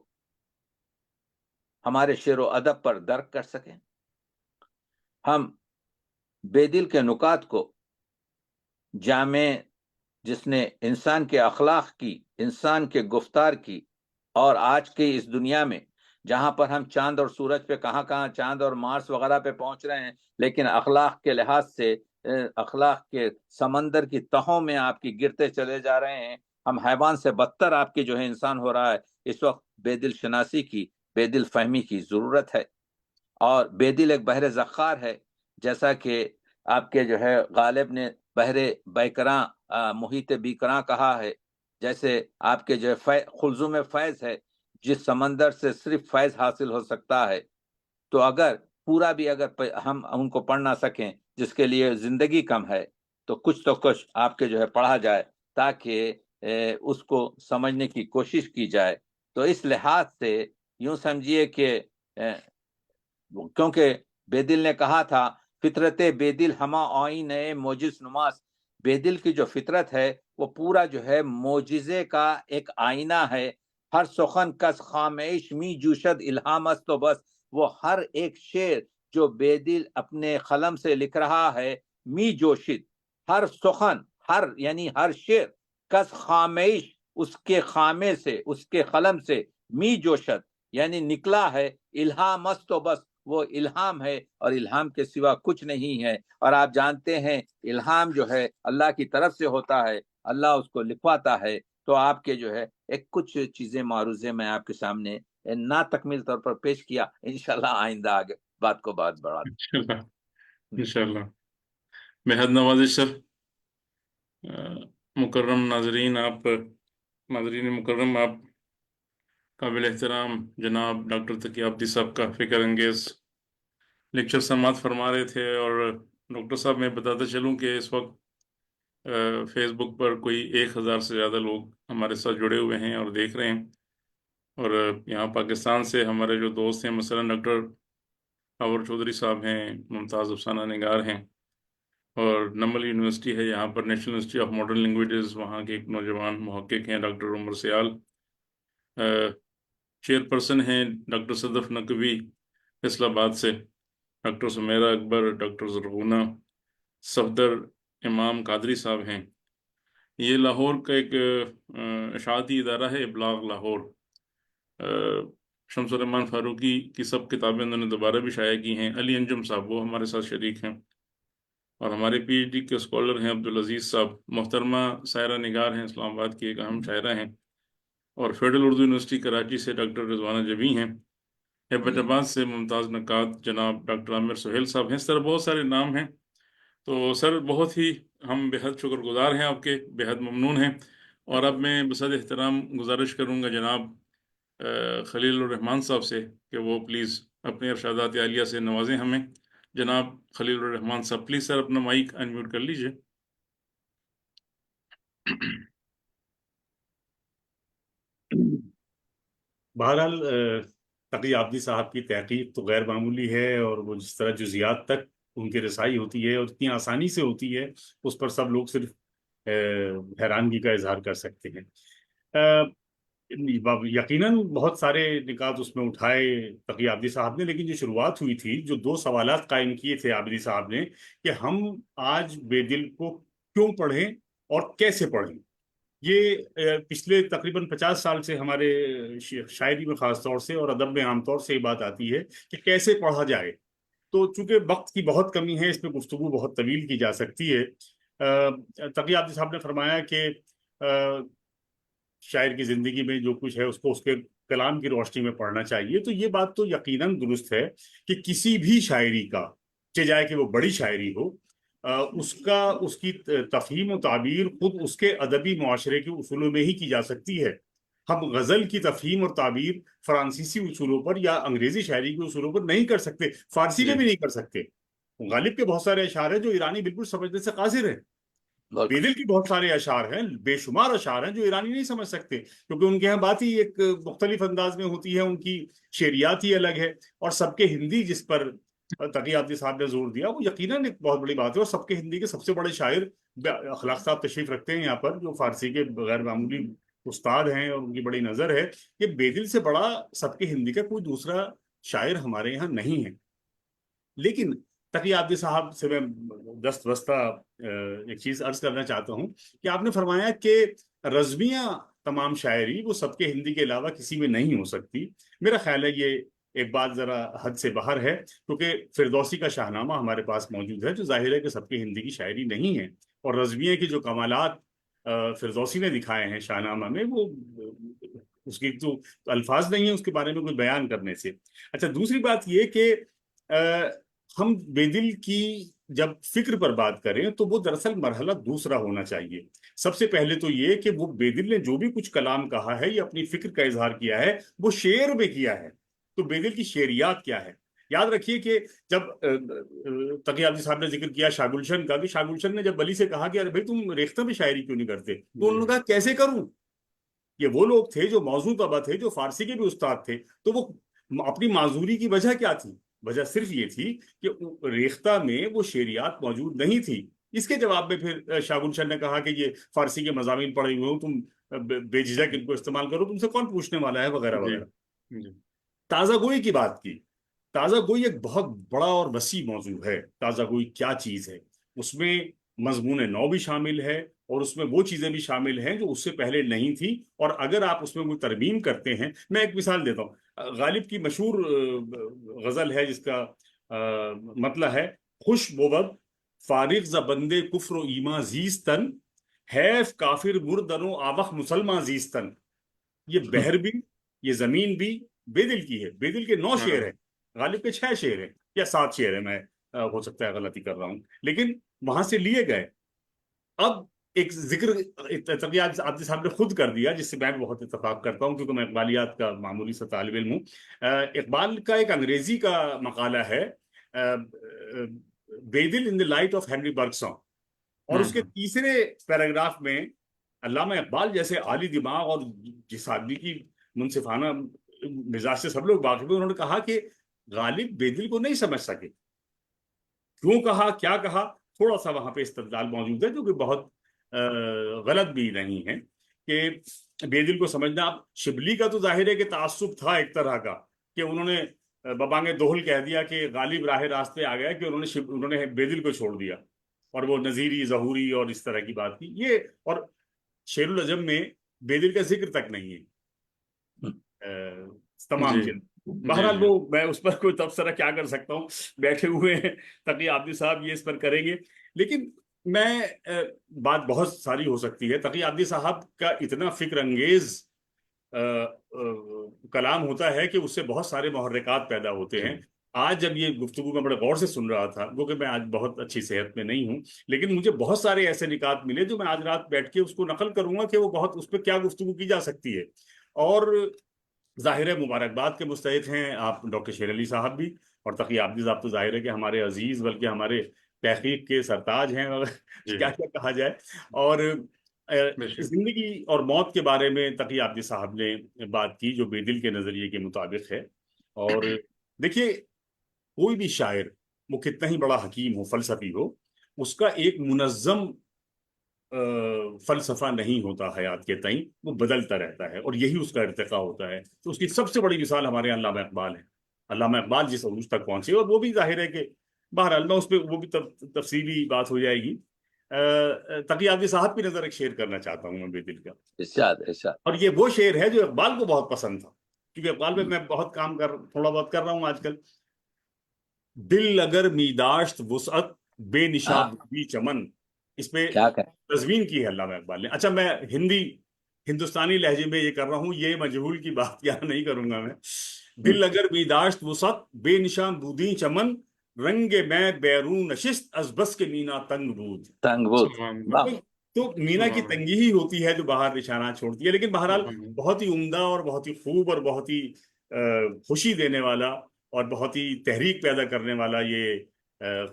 S2: ہمارے شعر و ادب پر درک کر سکیں، ہم بے دل کے نکات کو جامع جس نے انسان کے اخلاق کی، انسان کے گفتار کی، اور آج کی اس دنیا میں جہاں پر ہم چاند اور سورج پہ کہاں چاند اور مارس وغیرہ پہ پہنچ رہے ہیں، لیکن اخلاق کے لحاظ سے اخلاق کے سمندر کی تہوں میں آپ کی گرتے چلے جا رہے ہیں۔ ہم حیوان سے بدتر آپ کی جو ہے انسان ہو رہا ہے۔ اس وقت بے دل شناسی کی، بے دل فہمی کی ضرورت ہے، اور بے دل ایک بحر زخار ہے، جیسا کہ آپ کے جو ہے غالب نے بحر بیکراں محیط بیکراں کہا ہے، جیسے آپ کے جو ہے خلزم فیض ہے، جس سمندر سے صرف فیض حاصل ہو سکتا ہے۔ تو اگر پورا بھی اگر ہم ان کو پڑھ نہ سکیں، جس کے لیے زندگی کم ہے، تو کچھ آپ کے جو ہے پڑھا جائے تاکہ اس کو سمجھنے کی کوشش کی جائے۔ تو اس لحاظ سے یوں سمجھیے کہ کیونکہ بے دل نے کہا تھا فطرت بے دل ہما آئین موجز نماز، بے دل کی جو فطرت ہے وہ پورا جو ہے معجزے کا ایک آئینہ ہے۔ ہر سخن کس خامش می جوشد الہام است و بس، وہ ہر ایک شعر جو بے دل اپنے قلم سے لکھ رہا ہے، می جوشد، ہر سخن، یعنی ہر شعر، کس خامش، اس کے خامے سے، اس کے قلم سے، می جوشد یعنی نکلا ہے، الہام است و بس، وہ الہام ہے اور الہام کے سوا کچھ نہیں ہے۔ اور آپ جانتے ہیں الہام جو ہے اللہ کی طرف سے ہوتا ہے، اللہ اس کو لکھواتا ہے۔ تو آپ کے جو ہے ایک کچھ چیزیں معروضے میں آپ کے سامنے نا تکمیل طور پر پیش کیا، انشاءاللہ آئندہ آگے بات کو بات بڑھا دیں۔
S1: انشاءاللہ بہت نوازش سر۔ مکرم ناظرین، ناظرین مکرم، آپ قابل احترام جناب ڈاکٹر تقی عابدی صاحب کا فکر انگیز لیکچر سماعت فرما رہے تھے، اور ڈاکٹر صاحب میں بتاتا چلوں کہ اس وقت فیس بک پر کوئی 1000 سے زیادہ لوگ ہمارے ساتھ جڑے ہوئے ہیں اور دیکھ رہے ہیں، اور یہاں پاکستان سے ہمارے جو دوست ہیں، مثلا ڈاکٹر آور چودھری صاحب ہیں، ممتاز افسانہ نگار ہیں، اور نمل یونیورسٹی ہے یہاں پر، نیشنل انسٹی آف ماڈرن لینگویجز، وہاں کے ایک نوجوان محقق ہیں ڈاکٹر عمر سیال، چیئر پرسن ہیں ڈاکٹر صدف نقوی فیصل آباد سے، ڈاکٹر سمیرہ اکبر، ڈاکٹر زرغونہ، صفدر امام قادری صاحب ہیں۔ یہ لاہور کا ایک اشاعتی ادارہ ہے، ابلاغ لاہور۔ شمس الرحمان فاروقی کی سب کتابیں انہوں نے دوبارہ بھی شائع کی ہیں۔ علی انجم صاحب وہ ہمارے ساتھ شریک ہیں، اور ہمارے پی ایچ ڈی کے اسکالر ہیں عبدالعزیز صاحب۔ محترمہ سائرہ نگار ہیں، اسلام آباد کی ایک اہم شاعرہ ہیں، اور فیڈرل اردو یونیورسٹی کراچی سے ڈاکٹر رضوانہ جبی ہیں۔ ہیبت آباد سے ممتاز نقاد جناب ڈاکٹر عامر سہیل صاحب ہیں۔ اس طرح بہت سارے نام ہیں۔ تو سر بہت ہی ہم بہت شکر گزار ہیں آپ کے، بہت ممنون ہیں، اور اب میں بصد احترام گزارش کروں گا جناب خلیل الرحمان صاحب سے کہ وہ پلیز اپنے ارشادات عالیہ سے نوازیں ہمیں۔ جناب خلیل الرحمان صاحب پلیز سر اپنا مائک انمیوٹ کر لیجئے۔
S3: بہرحال تقی عابدی صاحب کی تحقیق تو غیر معمولی ہے، اور وہ جس طرح جزیات تک ان کی رسائی ہوتی ہے اور اتنی آسانی سے ہوتی ہے، اس پر سب لوگ صرف حیرانگی کا اظہار کر سکتے ہیں۔ یقیناً بہت سارے نکات اس میں اٹھائے تقی عابدی صاحب نے، لیکن جو شروعات ہوئی تھی، جو 2 سوالات قائم کیے تھے عابدی صاحب نے کہ ہم آج بے دل کو کیوں پڑھیں اور کیسے پڑھیں، یہ پچھلے تقریباً 50 سال سے ہمارے شاعری میں خاص طور سے اور ادب میں عام طور سے یہ بات آتی ہے کہ کیسے پڑھا جائے۔ تو چونکہ وقت کی بہت کمی ہے، اس پہ گفتگو بہت طویل کی جا سکتی ہے۔ تقی عابدی صاحب نے فرمایا کہ شاعر کی زندگی میں جو کچھ ہے اس کو اس کے کلام کی روشنی میں پڑھنا چاہیے۔ تو یہ بات تو یقیناً درست ہے کہ کسی بھی شاعری کا، چاہے کہ وہ بڑی شاعری ہو، اس کی تفہیم و تعبیر خود اس کے ادبی معاشرے کے اصولوں میں ہی کی جا سکتی ہے۔ ہم غزل کی تفہیم اور تعبیر فرانسیسی اصولوں پر یا انگریزی شاعری کے اصولوں پر نہیں کر سکتے، فارسی میں بھی نہیں کر سکتے۔ غالب کے بہت سارے اشعار ہیں جو ایرانی بالکل سمجھنے سے قاصر ہیں، بیدل کی بہت سارے اشعار ہیں، بے شمار اشعار ہیں جو ایرانی نہیں سمجھ سکتے، کیونکہ ان کے یہاں بات ہی ایک مختلف انداز میں ہوتی ہے، ان کی شعریات ہی الگ ہے. اور سب کے ہندی جس پر تقی آبدی صاحب نے زور دیا وہ یقیناً ایک بہت بڑی بات ہے. اور سب کے ہندی کے سب سے بڑے شاعر اخلاق صاحب تشریف رکھتے ہیں یہاں پر، جو فارسی کے غیر معمولی استاد ہیں، اور ان کی بڑی نظر ہے کہ بیدل سے بڑا سب کے ہندی کا کوئی دوسرا شاعر ہمارے یہاں نہیں ہے. لیکن تقی آبدی صاحب سے میں دست بستہ ایک چیز عرض کرنا چاہتا ہوں کہ آپ نے فرمایا کہ رزمیہ تمام شاعری وہ سب کے ہندی کے علاوہ کسی میں نہیں ہو سکتی. میرا خیال ہے یہ ایک بات ذرا حد سے باہر ہے، کیونکہ فردوسی کا شاہنامہ ہمارے پاس موجود ہے جو ظاہر ہے کہ سب کے ہندی کی شاعری نہیں ہے، اور رزمیہ کی جو کمالات فردوسی نے دکھائے ہیں شاہنامہ میں، وہ اس کی تو الفاظ نہیں ہیں اس کے بارے میں کوئی بیان کرنے سے. اچھا، دوسری بات یہ کہ ہم بیدل کی جب فکر پر بات کریں تو وہ دراصل مرحلہ دوسرا ہونا چاہیے. سب سے پہلے تو یہ کہ وہ بیدل نے جو بھی کچھ کلام کہا ہے یا اپنی فکر کا اظہار کیا ہے وہ شعر میں کیا ہے. تو بیدل کی شعریات کیا ہے؟ یاد رکھیے کہ جب تقی آبدی صاحب نے ذکر کیا شاہ گلشن کا، کہ شاہ گلشن نے جب علی سے کہا کہ ارے بھائی تم ریختہ میں شاعری کیوں نہیں کرتے، تو انہوں نے کہا کیسے کروں. یہ وہ لوگ تھے جو موضوع طبع تھے، جو فارسی کے بھی استاد تھے، تو وہ اپنی معذوری کی وجہ کیا تھی؟ وجہ صرف یہ تھی کہ ریختہ میں وہ شعریات موجود نہیں تھی. اس کے جواب میں پھر شاہ گلشن نے کہا کہ یہ فارسی کے مضامین پڑھے ہوئے ہو تم، بے جھجک ان کو استعمال کرو، تم سے کون پوچھنے والا ہے، وغیرہ وغیرہ. تازہ گوئی کی بات کی. تازہ گوئی ایک بہت بڑا اور وسیع موضوع ہے. تازہ گوئی کیا چیز ہے؟ اس میں مضمون نو بھی شامل ہے، اور اس میں وہ چیزیں بھی شامل ہیں جو اس سے پہلے نہیں تھی. اور اگر آپ اس میں کوئی ترمیم کرتے ہیں، میں ایک مثال دیتا ہوں. غالب کی مشہور غزل ہے جس کا مطلب ہے خوش بود فارغ ز بندے کفر و ایمان زیستن، حیف کافر مردن و آوخ مسلمان زیستن. یہ بحر بھی، یہ زمین بھی بیدل کی ہے. بیدل کے 9 شعر ہیں، غالب کے 6 شعر ہیں یا 7 شعر ہیں، میں ہو سکتا ہے غلطی کر رہا ہوں، لیکن وہاں سے لیے گئے. اب ایک ذکر تقی آبدی صاحب نے خود کر دیا، جس سے میں بہت اتفاق کرتا ہوں کیونکہ میں اقبالیات کا معمولی سا طالب علم ہوں. اقبال کا ایک انگریزی کا مقالہ ہے بیدل ان دی لائٹ آف ہینری برگسون، اور اس کے تیسرے پیراگراف میں علامہ اقبال جیسے عالی دماغ اور جس آدمی کی منصفانہ مزاج سے سب لوگ واقف ہیں، انہوں نے کہا کہ غالب بیدل کو نہیں سمجھ سکے. کیوں کہا، کیا کہا، تھوڑا سا وہاں پہ استدلال موجود ہے جو کہ بہت غلط بھی نہیں ہے کہ بیدل کو سمجھنا. اب شبلی کا تو ظاہر ہے کہ تعصب تھا ایک طرح کا، کہ انہوں نے ببانگ دوہل کہہ دیا کہ غالب راہ راست پہ آ گیا کہ انہوں نے بیدل کو چھوڑ دیا، اور وہ نظیری ظہوری اور اس طرح کی بات کی. یہ اور شعر العجم میں بیدل کا ذکر تک نہیں ہے تمام کے. بہرحال وہ میں اس پر کوئی تبصرہ کیا کر سکتا ہوں، بیٹھے ہوئے ہیں تقی آبدی صاحب، یہ اس پر کریں گے. لیکن میں بات بہت ساری ہو سکتی ہے. تقی آبدی صاحب کا اتنا فکر انگیز کلام ہوتا ہے کہ اس سے بہت سارے محرکات پیدا ہوتے ہیں. آج جب یہ گفتگو میں بڑے غور سے سن رہا تھا، وہ کہ میں آج بہت اچھی صحت میں نہیں ہوں، لیکن مجھے بہت سارے ایسے نکات ملے جو میں آج رات بیٹھ کے اس کو نقل کروں گا کہ وہ بہت اس پہ کیا گفتگو کی جا سکتی ہے. اور ظاہر ہے مبارکباد کے مستحق ہیں آپ ڈاکٹر شیر علی صاحب بھی، اور تقی آبدی صاحب تو ظاہر ہے کہ ہمارے عزیز بلکہ ہمارے تحقیق کے سرتاج ہیں، کیا کیا کہا جائے. اور زندگی اور موت کے بارے میں تقی آبدی صاحب نے بات کی جو بیدل کے نظریے کے مطابق ہے. اور دیکھیے، کوئی بھی شاعر وہ کتنا ہی بڑا حکیم ہو، فلسفی ہو، اس کا ایک منظم فلسفہ نہیں ہوتا حیات کے تئیں، وہ بدلتا رہتا ہے، اور یہی اس کا ارتقاء ہوتا ہے. تو اس کی سب سے بڑی مثال ہمارے علامہ اقبال ہے. علامہ اقبال جس عروج تک پہنچے، اور وہ بھی ظاہر ہے کہ بہرحال میں اس پہ وہ بھی تفصیلی بات ہو جائے گی. تقی آبدی صاحب کی نظر ایک شعر کرنا چاہتا ہوں میں بیدل کا، اور یہ وہ شعر ہے جو اقبال کو بہت پسند تھا، کیونکہ اقبال پہ میں بہت کام تھوڑا بہت کر رہا ہوں آج کل. دل اگر میداشت وسعت بے نشاں بھی چمن، اس پہ تزوین کی ہے علامہ اقبال نے. اچھا، میں ہندوستانی لہجے میں یہ کر رہا ہوں، یہ مجہول کی بات کیا نہیں کروں گا میں. دل اگر میداشت وسعت بے نشاں بودی چمن، رنگ میں بیرون نشست از بس کے مینا تنگ بود. تو مینا کی تنگی ہی ہوتی ہے جو باہر نشانات چھوڑتی ہے. لیکن بہرحال بہت ہی عمدہ اور بہت ہی خوب اور بہت ہی خوشی دینے والا اور بہت ہی تحریک پیدا کرنے والا یہ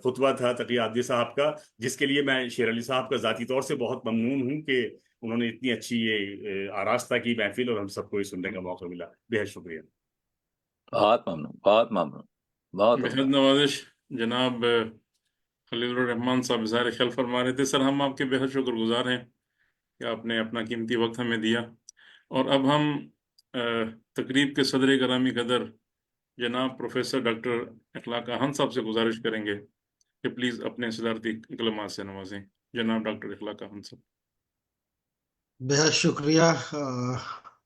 S3: خطبہ تھا تقی عابدی صاحب کا، جس کے لیے میں شیر علی صاحب کا ذاتی طور سے بہت ممنون ہوں کہ انہوں نے اتنی اچھی یہ آراستہ کی محفل اور ہم سب کو یہ سننے کا موقع ملا. بے حد شکریہ.
S2: بہت ممنون، بہت ممنون، بہت
S1: بےحد
S2: عمدہ.
S1: نوازش. جناب خلیل الرحمان صاحب اظہار خیال فرما رہے تھے. سر ہم آپ کے بےحد شکر گزار ہیں کہ آپ نے اپنا قیمتی وقت ہمیں دیا. اور اب ہم تقریب کے صدر گرامی قدر جناب پروفیسر ڈاکٹر اخلاق احمد صاحب سے گزارش کریں گے کہ پلیز اپنے صدارتی کلمات سے نوازیں. جناب ڈاکٹر اخلاق احمد صاحب.
S4: بہت شکریہ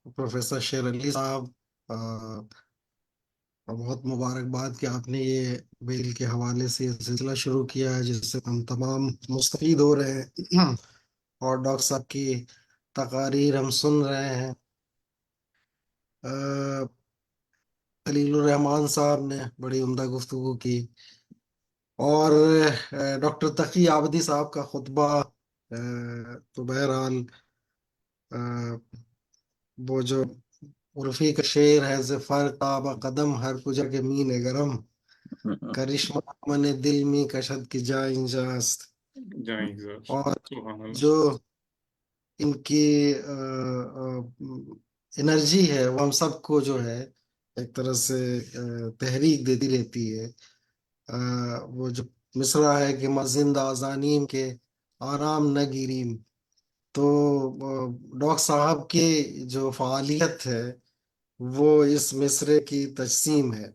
S4: پروفیسر شیر علی صاحب. بہت مبارکباد کہ آپ نے یہ بیل کے حوالے سے یہ سلسلہ شروع کیا ہے جس سے ہم تمام مستفید ہو رہے ہیں اور ڈاکٹر صاحب کی تقاریر ہم سن رہے ہیں. خلیل الرحمان صاحب نے بڑی عمدہ گفتگو کی اور ڈاکٹر تقی عابدی صاحب کا خطبہ تو بہرحال وہ جو عرفی کا شعر ہے ظفر تاب قدم ہر کجا کے مین گرم کرشمہ من دل می کشد کی جا اینجاست.
S1: جائیں سر.
S4: اور
S1: سبحان اللہ.
S4: جو ان کی انرجی ہے وہ ہم سب کو جو ہے ایک طرح سے تحریک دیتی رہتی ہے. وہ جو مصرع ہے کہ مزند آزانیم کے آرام نہ گیریم، تو ڈاکٹر صاحب کی جو فعالیت ہے وہ اس مصرے کی تجسیم ہے.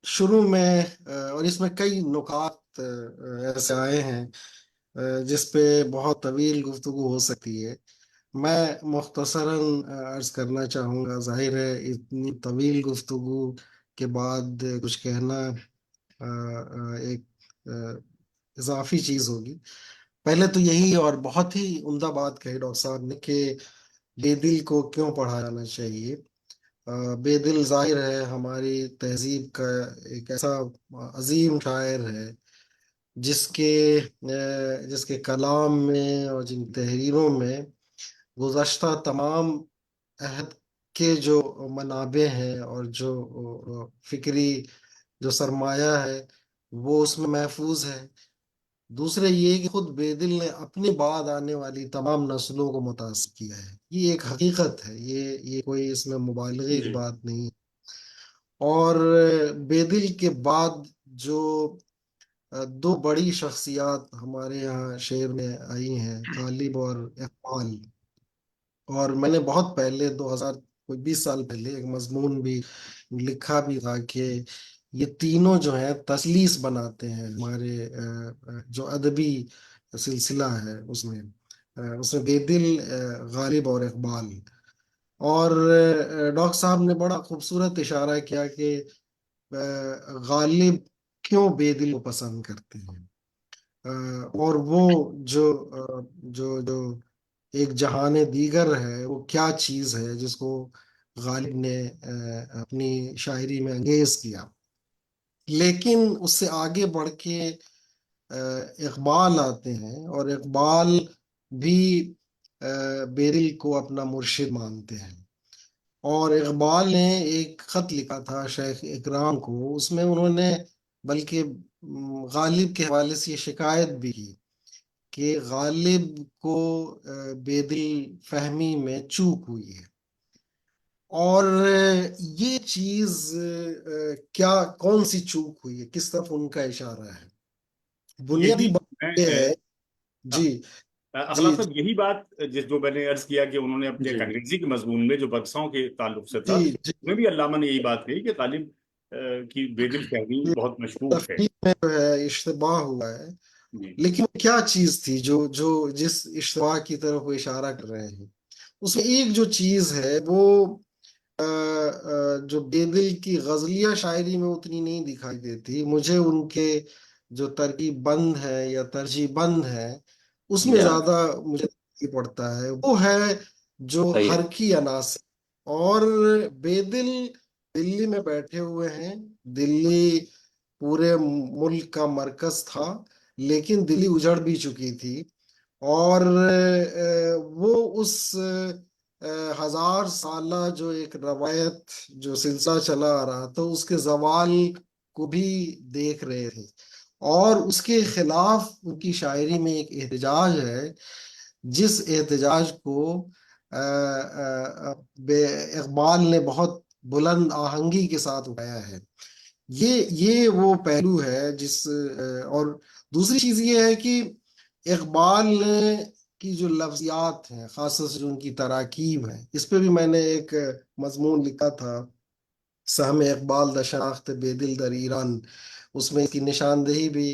S4: شروع میں اور اس میں کئی نکات ایسے آئے ہیں جس پہ بہت طویل گفتگو ہو سکتی ہے. میں مختصراً عرض کرنا چاہوں گا. ظاہر ہے اتنی طویل گفتگو کے بعد کچھ کہنا ایک اضافی چیز ہوگی. پہلے تو یہی اور بہت ہی عمدہ بات کہی ڈاکٹر صاحب نے کہ بے دل کو کیوں پڑھا جانا چاہیے. بے دل ظاہر ہے ہماری تہذیب کا ایک ایسا عظیم شاعر ہے جس کے کلام میں اور جن تحریروں میں گزشتہ تمام عہد کے جو منابع ہیں اور جو فکری جو سرمایہ ہے وہ اس میں محفوظ ہے. دوسرے یہ کہ خود بے دل نے اپنے بعد آنے والی تمام نسلوں کو متاثر کیا ہے. یہ ایک حقیقت ہے، یہ کوئی اس میں مبالغے کی
S1: جی.
S4: بات نہیں. اور بے دل کے بعد جو دو بڑی شخصیات ہمارے یہاں شعر میں آئی ہیں، غالب اور اقبال. اور میں نے بہت پہلے 20 سال پہلے ایک مضمون بھی لکھا بھی تھا کہ یہ تینوں جو ہیں تثلیث بناتے ہیں ہمارے جو ادبی سلسلہ ہے اس میں بے دل، غالب اور اقبال. اور ڈاکٹر صاحب نے بڑا خوبصورت اشارہ کیا کہ غالب کیوں بے دل کو پسند کرتے ہیں، اور وہ جو جو جو ایک جہان دیگر ہے وہ کیا چیز ہے جس کو غالب نے اپنی شاعری میں انگیز کیا. لیکن اس سے آگے بڑھ کے اقبال آتے ہیں اور اقبال بھی بے دل کو اپنا مرشد مانتے ہیں. اور اقبال نے ایک خط لکھا تھا شیخ اکرام کو، اس میں انہوں نے بلکہ غالب کے حوالے سے یہ شکایت بھی کی کہ غالب کو بے دل فہمی میں چوک ہوئی ہے. اور یہ چیز کون سی چوک ہوئی ہے، کس طرف ان کا اشارہ ہے؟ بنیادی
S3: یہی
S4: بات یہ ہے. جی
S3: اخلاق صاحب، یہی بات جو میں نے عرض کیا کہ انہوں نے اپنے
S1: جی.
S3: انگریزی کے مضمون میں جو برساؤں کے تعلق سے تھا،
S4: جی
S3: اس میں بھی علامہ نے یہی بات کہی کہ غالب کی بے دل فہمی بہت مشکوک ہے.
S4: تفہیم میں جو ہے اشتباہ ہوا ہے.
S3: جی.
S4: لیکن کیا چیز تھی جو جس اشتباہ کی طرف وہ اشارہ کر رہے ہیں؟ اس میں ایک جو چیز ہے وہ جو بے دل کی غزلیہ شاعری میں اتنی نہیں دکھائی دیتی مجھے. ان کے جو ترکیب بند ہے یا ترجیح بند ہے اس میں زیادہ مجھے پڑتا ہے. وہ ہے جو حرکی عناصر. اور بے دل دلی میں بیٹھے ہوئے ہیں، دلی پورے ملک کا مرکز تھا لیکن دلی اجڑ بھی چکی تھی. اور وہ اس 1000 سالہ جو ایک روایت جو سلسلہ چلا آ رہا تھا اس کے زوال کو بھی دیکھ رہے تھے، اور اس کے خلاف ان کی شاعری میں ایک احتجاج ہے جس احتجاج کو اقبال نے بہت بلند آہنگی کے ساتھ اٹھایا ہے۔ یہ وہ پہلو ہے اور دوسری چیز یہ ہے کہ اقبال نے کی جو لفظیات ہیں، خاص طور سے جو ان کی تراکیب ہے، اس پہ بھی میں نے ایک مضمون لکھا تھا، سہم اقبال دا شناخت بے دل در ایران۔ اس میں اس کی نشاندہی بھی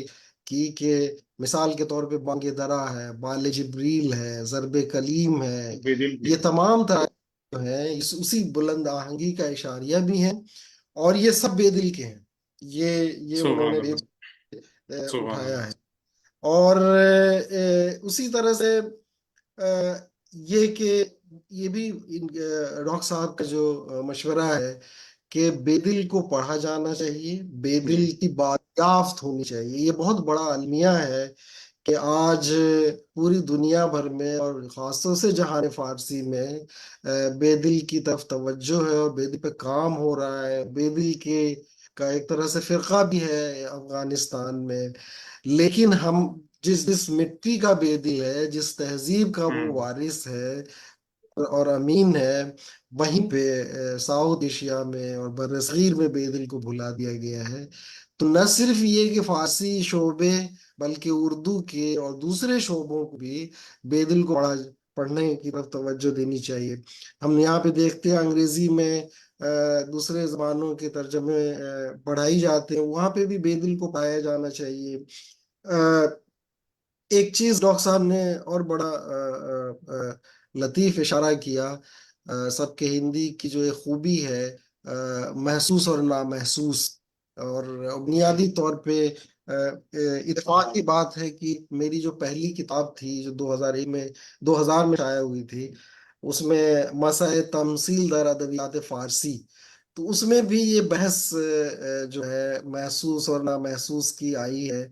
S4: کی کہ مثال کے طور پہ بانگ درا ہے، بال جبریل ہے، ضرب کلیم ہے،
S3: بے دل بھی
S4: یہ تمام جو ہیں اسی بلند آہنگی کا اشاریہ بھی ہیں، اور یہ سب بے دل کے ہیں۔ یہ انہوں
S1: سبحان
S4: نے
S1: اللہ، سبحان
S4: اٹھایا
S1: اللہ۔
S4: ہے۔ اور اسی طرح سے یہ کہ یہ بھی ڈاکٹر صاحب کا جو مشورہ ہے کہ بے دل کو پڑھا جانا چاہیے، بے دل کی بازیافت ہونی چاہیے۔ یہ بہت بڑا المیہ ہے کہ آج پوری دنیا بھر میں اور خاص طور سے جہان فارسی میں بے دل کی طرف توجہ ہے، اور بے دل پہ کام ہو رہا ہے۔ بے دل کا ایک طرح سے فرقہ بھی ہے افغانستان میں، لیکن ہم جس مٹی کا بے دل ہے، جس تہذیب کا وہ وارث ہے اور امین ہے، وہیں پہ ساؤتھ ایشیا میں اور برصغیر میں بے دل کو بھلا دیا گیا ہے۔ تو نہ صرف یہ کہ فارسی شعبے بلکہ اردو کے اور دوسرے شعبوں کو بھی بے دل کو پڑھنے کی طرف توجہ دینی چاہیے۔ ہم یہاں پہ دیکھتے ہیں انگریزی میں دوسرے زبانوں کے ترجمے پڑھائی جاتے ہیں، وہاں پہ بھی بے دل کو پایا جانا چاہیے۔ ایک چیز ڈاکٹر صاحب نے اور بڑا لطیف اشارہ کیا، سب کے ہندی کی جو ایک خوبی ہے محسوس اور نامحسوس، اور بنیادی طور پہ اتفاق کی بات ہے کہ میری جو پہلی کتاب تھی جو 2000 میں شائع ہوئی تھی، اس میں مسائل تمثیل در ادبیات فارسی، تو اس میں بھی یہ بحث جو ہے محسوس اور نامحسوس کی آئی ہے،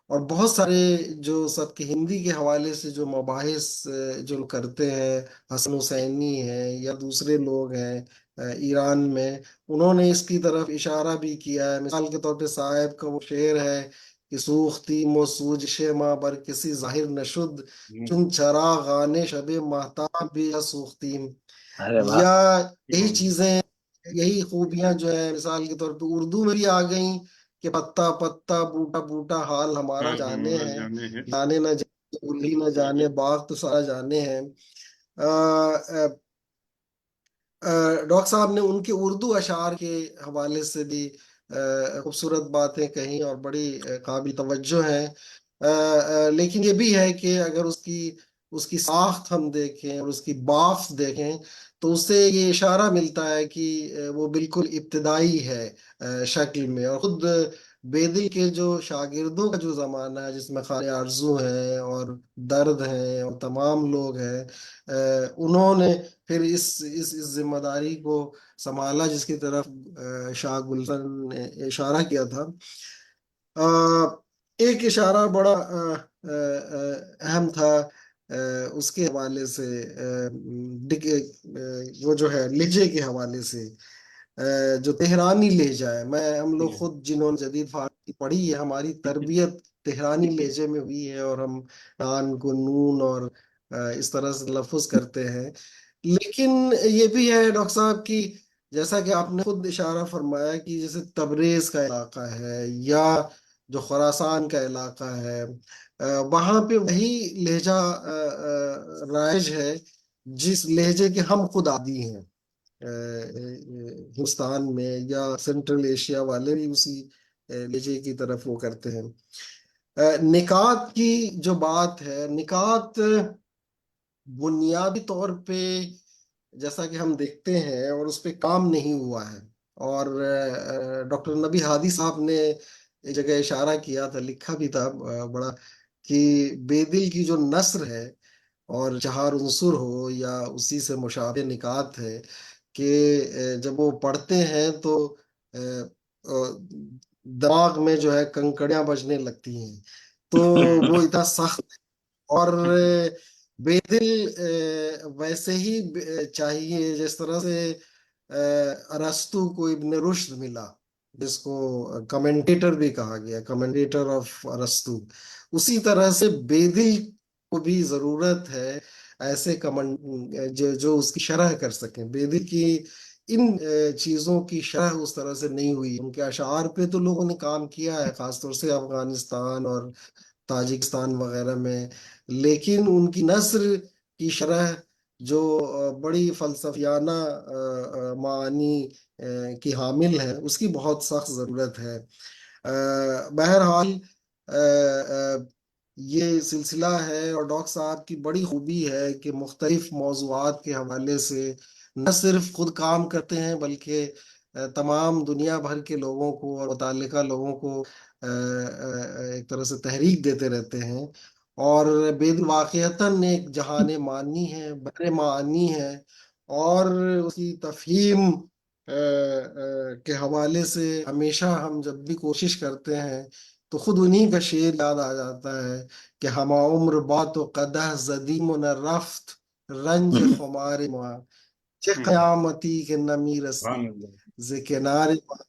S4: اور بہت سارے جو سب کے ہندی کے حوالے سے جو مباحث جو کرتے ہیں، حسن حسینی ہیں یا دوسرے لوگ ہیں ایران میں، انہوں نے اس کی طرف اشارہ بھی کیا ہے۔ مثال کے طور پہ صاحب کا وہ شعر ہے کہ سوختیم و سوجش ماں بر کسی ظاہر نشد، چون چراغانے شب ماہتاب بھی سوختیم۔
S2: ارے واہ،
S4: یا یہی چیزیں، یہی خوبیاں جو ہے مثال کے طور پہ اردو میں بھی آ گئیں کہ پتا پتا بوٹا بوٹا حال ہمارا
S1: حال
S4: جانے
S1: ہمارا
S4: ہیں،
S1: جانے ہیں۔
S4: جانے نہ جانے گلی نہ جانے باغ تو سارا جانے ہیں۔ ڈاکٹر صاحب نے ان کے اردو اشعار کے حوالے سے بھی خوبصورت باتیں کہیں اور بڑی قابل توجہ ہیں، لیکن یہ بھی ہے کہ اگر اس کی ساخت ہم دیکھیں اور اس کی بافت دیکھیں تو اس سے یہ اشارہ ملتا ہے کہ وہ بالکل ابتدائی ہے شکل میں، اور خود بے دل کے جو شاگردوں کا جو زمانہ ہے جس میں خانِ آرزو ہیں اور درد ہیں اور تمام لوگ ہیں، انہوں نے پھر اس ذمہ داری کو سنبھالا جس کی طرف شاہ گلشن نے اشارہ کیا تھا۔ ایک اشارہ بڑا اہم تھا اس کے حوالے سے، وہ جو ہے لہجے کے حوالے سے، جو تہرانی لہجہ ہے، ہم لوگ خود جنہوں نے جدید فارسی پڑھی ہے، ہماری تربیت تہرانی لہجے میں ہوئی ہے، اور ہم نان کو نون اور اس طرح سے لفظ کرتے ہیں، لیکن یہ بھی ہے ڈاکٹر صاحب کی جیسا کہ آپ نے خود اشارہ فرمایا کہ جیسے تبریز کا علاقہ ہے یا جو خراسان کا علاقہ ہے، وہاں پہ وہی لہجہ رائج ہے جس لہجے کے ہم خود عادی ہیں ہندوستان میں، یا سینٹرل ایشیا والے بھی اسی لہجے کی طرف وہ کرتے ہیں۔ نکات کی جو بات ہے، نکات بنیادی طور پہ جیسا کہ ہم دیکھتے ہیں اور اس پہ کام نہیں ہوا ہے، اور ڈاکٹر نبی ہادی صاحب نے ایک جگہ اشارہ کیا تھا، لکھا بھی تھا بڑا، کہ بے دل کی جو نثر ہے اور چہار عنصر ہو یا اسی سے مشابہ نکات ہے کہ جب وہ پڑھتے ہیں تو دماغ میں جو ہے کنکڑیاں بجنے لگتی ہیں، تو وہ اتنا سخت، اور بے دل ویسے ہی چاہیے جس طرح سے ارسطو کو ابن رشد ملا، جس کو کمنٹیٹر بھی کہا گیا، کمنٹیٹر آف ارسطو، اسی طرح سے بے دل کو بھی ضرورت ہے ایسے جو اس کی شرح کر سکیں۔ بے دل کی ان چیزوں کی شرح اس طرح سے نہیں ہوئی۔ ان کے اشعار پہ تو لوگوں نے کام کیا ہے، خاص طور سے افغانستان اور تاجکستان وغیرہ میں، لیکن ان کی نثر کی شرح جو بڑی فلسفیانہ معانی کی حامل ہے، اس کی بہت سخت ضرورت ہے۔ بہرحال یہ سلسلہ ہے، اور ڈاکٹر صاحب کی بڑی خوبی ہے کہ مختلف موضوعات کے حوالے سے نہ صرف خود کام کرتے ہیں بلکہ تمام دنیا بھر کے لوگوں کو اور متعلقہ لوگوں کو ایک طرح سے تحریک دیتے رہتے ہیں۔ اور بے دل واقعتاً ایک جہان معنی ہے، بر معنی ہے، اور اس کی تفہیم کے حوالے سے ہمیشہ ہم جب بھی کوشش کرتے ہیں تو خود انہی کا شعر یاد آ جاتا ہے کہ ہما عمر بات و قدح زدیم و نہ رفت رنج خمار ماں چه قیامتی کہ نمی رسی
S3: سبحان اللہ،
S4: ز کنار ماں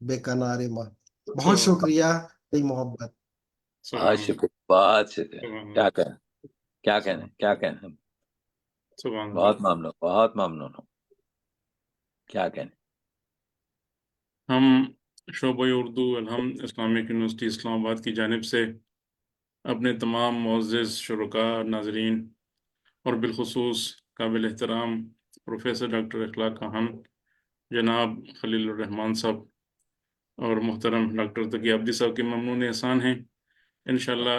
S4: بے کنار ماں۔ بہت
S1: سبحان
S4: شکریہ، بڑی محبت۔
S1: سبحان
S2: بہت
S1: اللہ،
S2: شکریہ، بہت شکریہ،
S1: سبحان
S2: کیا
S1: اللہ،
S2: کہنا، کیا کہنا، کیا کہنا،
S1: سبحان
S2: بہت
S1: اللہ۔
S2: ممنون، بہت ممنون ہوں، کیا کہنا۔
S1: ہم شعبہ اردو الحمد اسلامک یونیورسٹی اسلام آباد کی جانب سے اپنے تمام معزز شرکاء، ناظرین اور بالخصوص قابل احترام پروفیسر ڈاکٹر اخلاق خان جناب خلیل الرحمان صاحب اور محترم ڈاکٹر تقی عابدی صاحب کے ممنون احسان ہیں۔ انشاءاللہ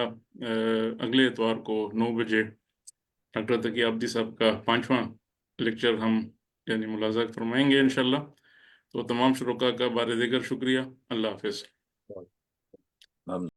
S1: اگلے اتوار کو 9 بجے ڈاکٹر تقی عابدی صاحب کا 5واں لیکچر ہم یعنی ملاحظہ فرمائیں گے انشاءاللہ۔ تو تمام شرکاء کا بار دیگر شکریہ۔ اللہ حافظ۔
S2: ممنون۔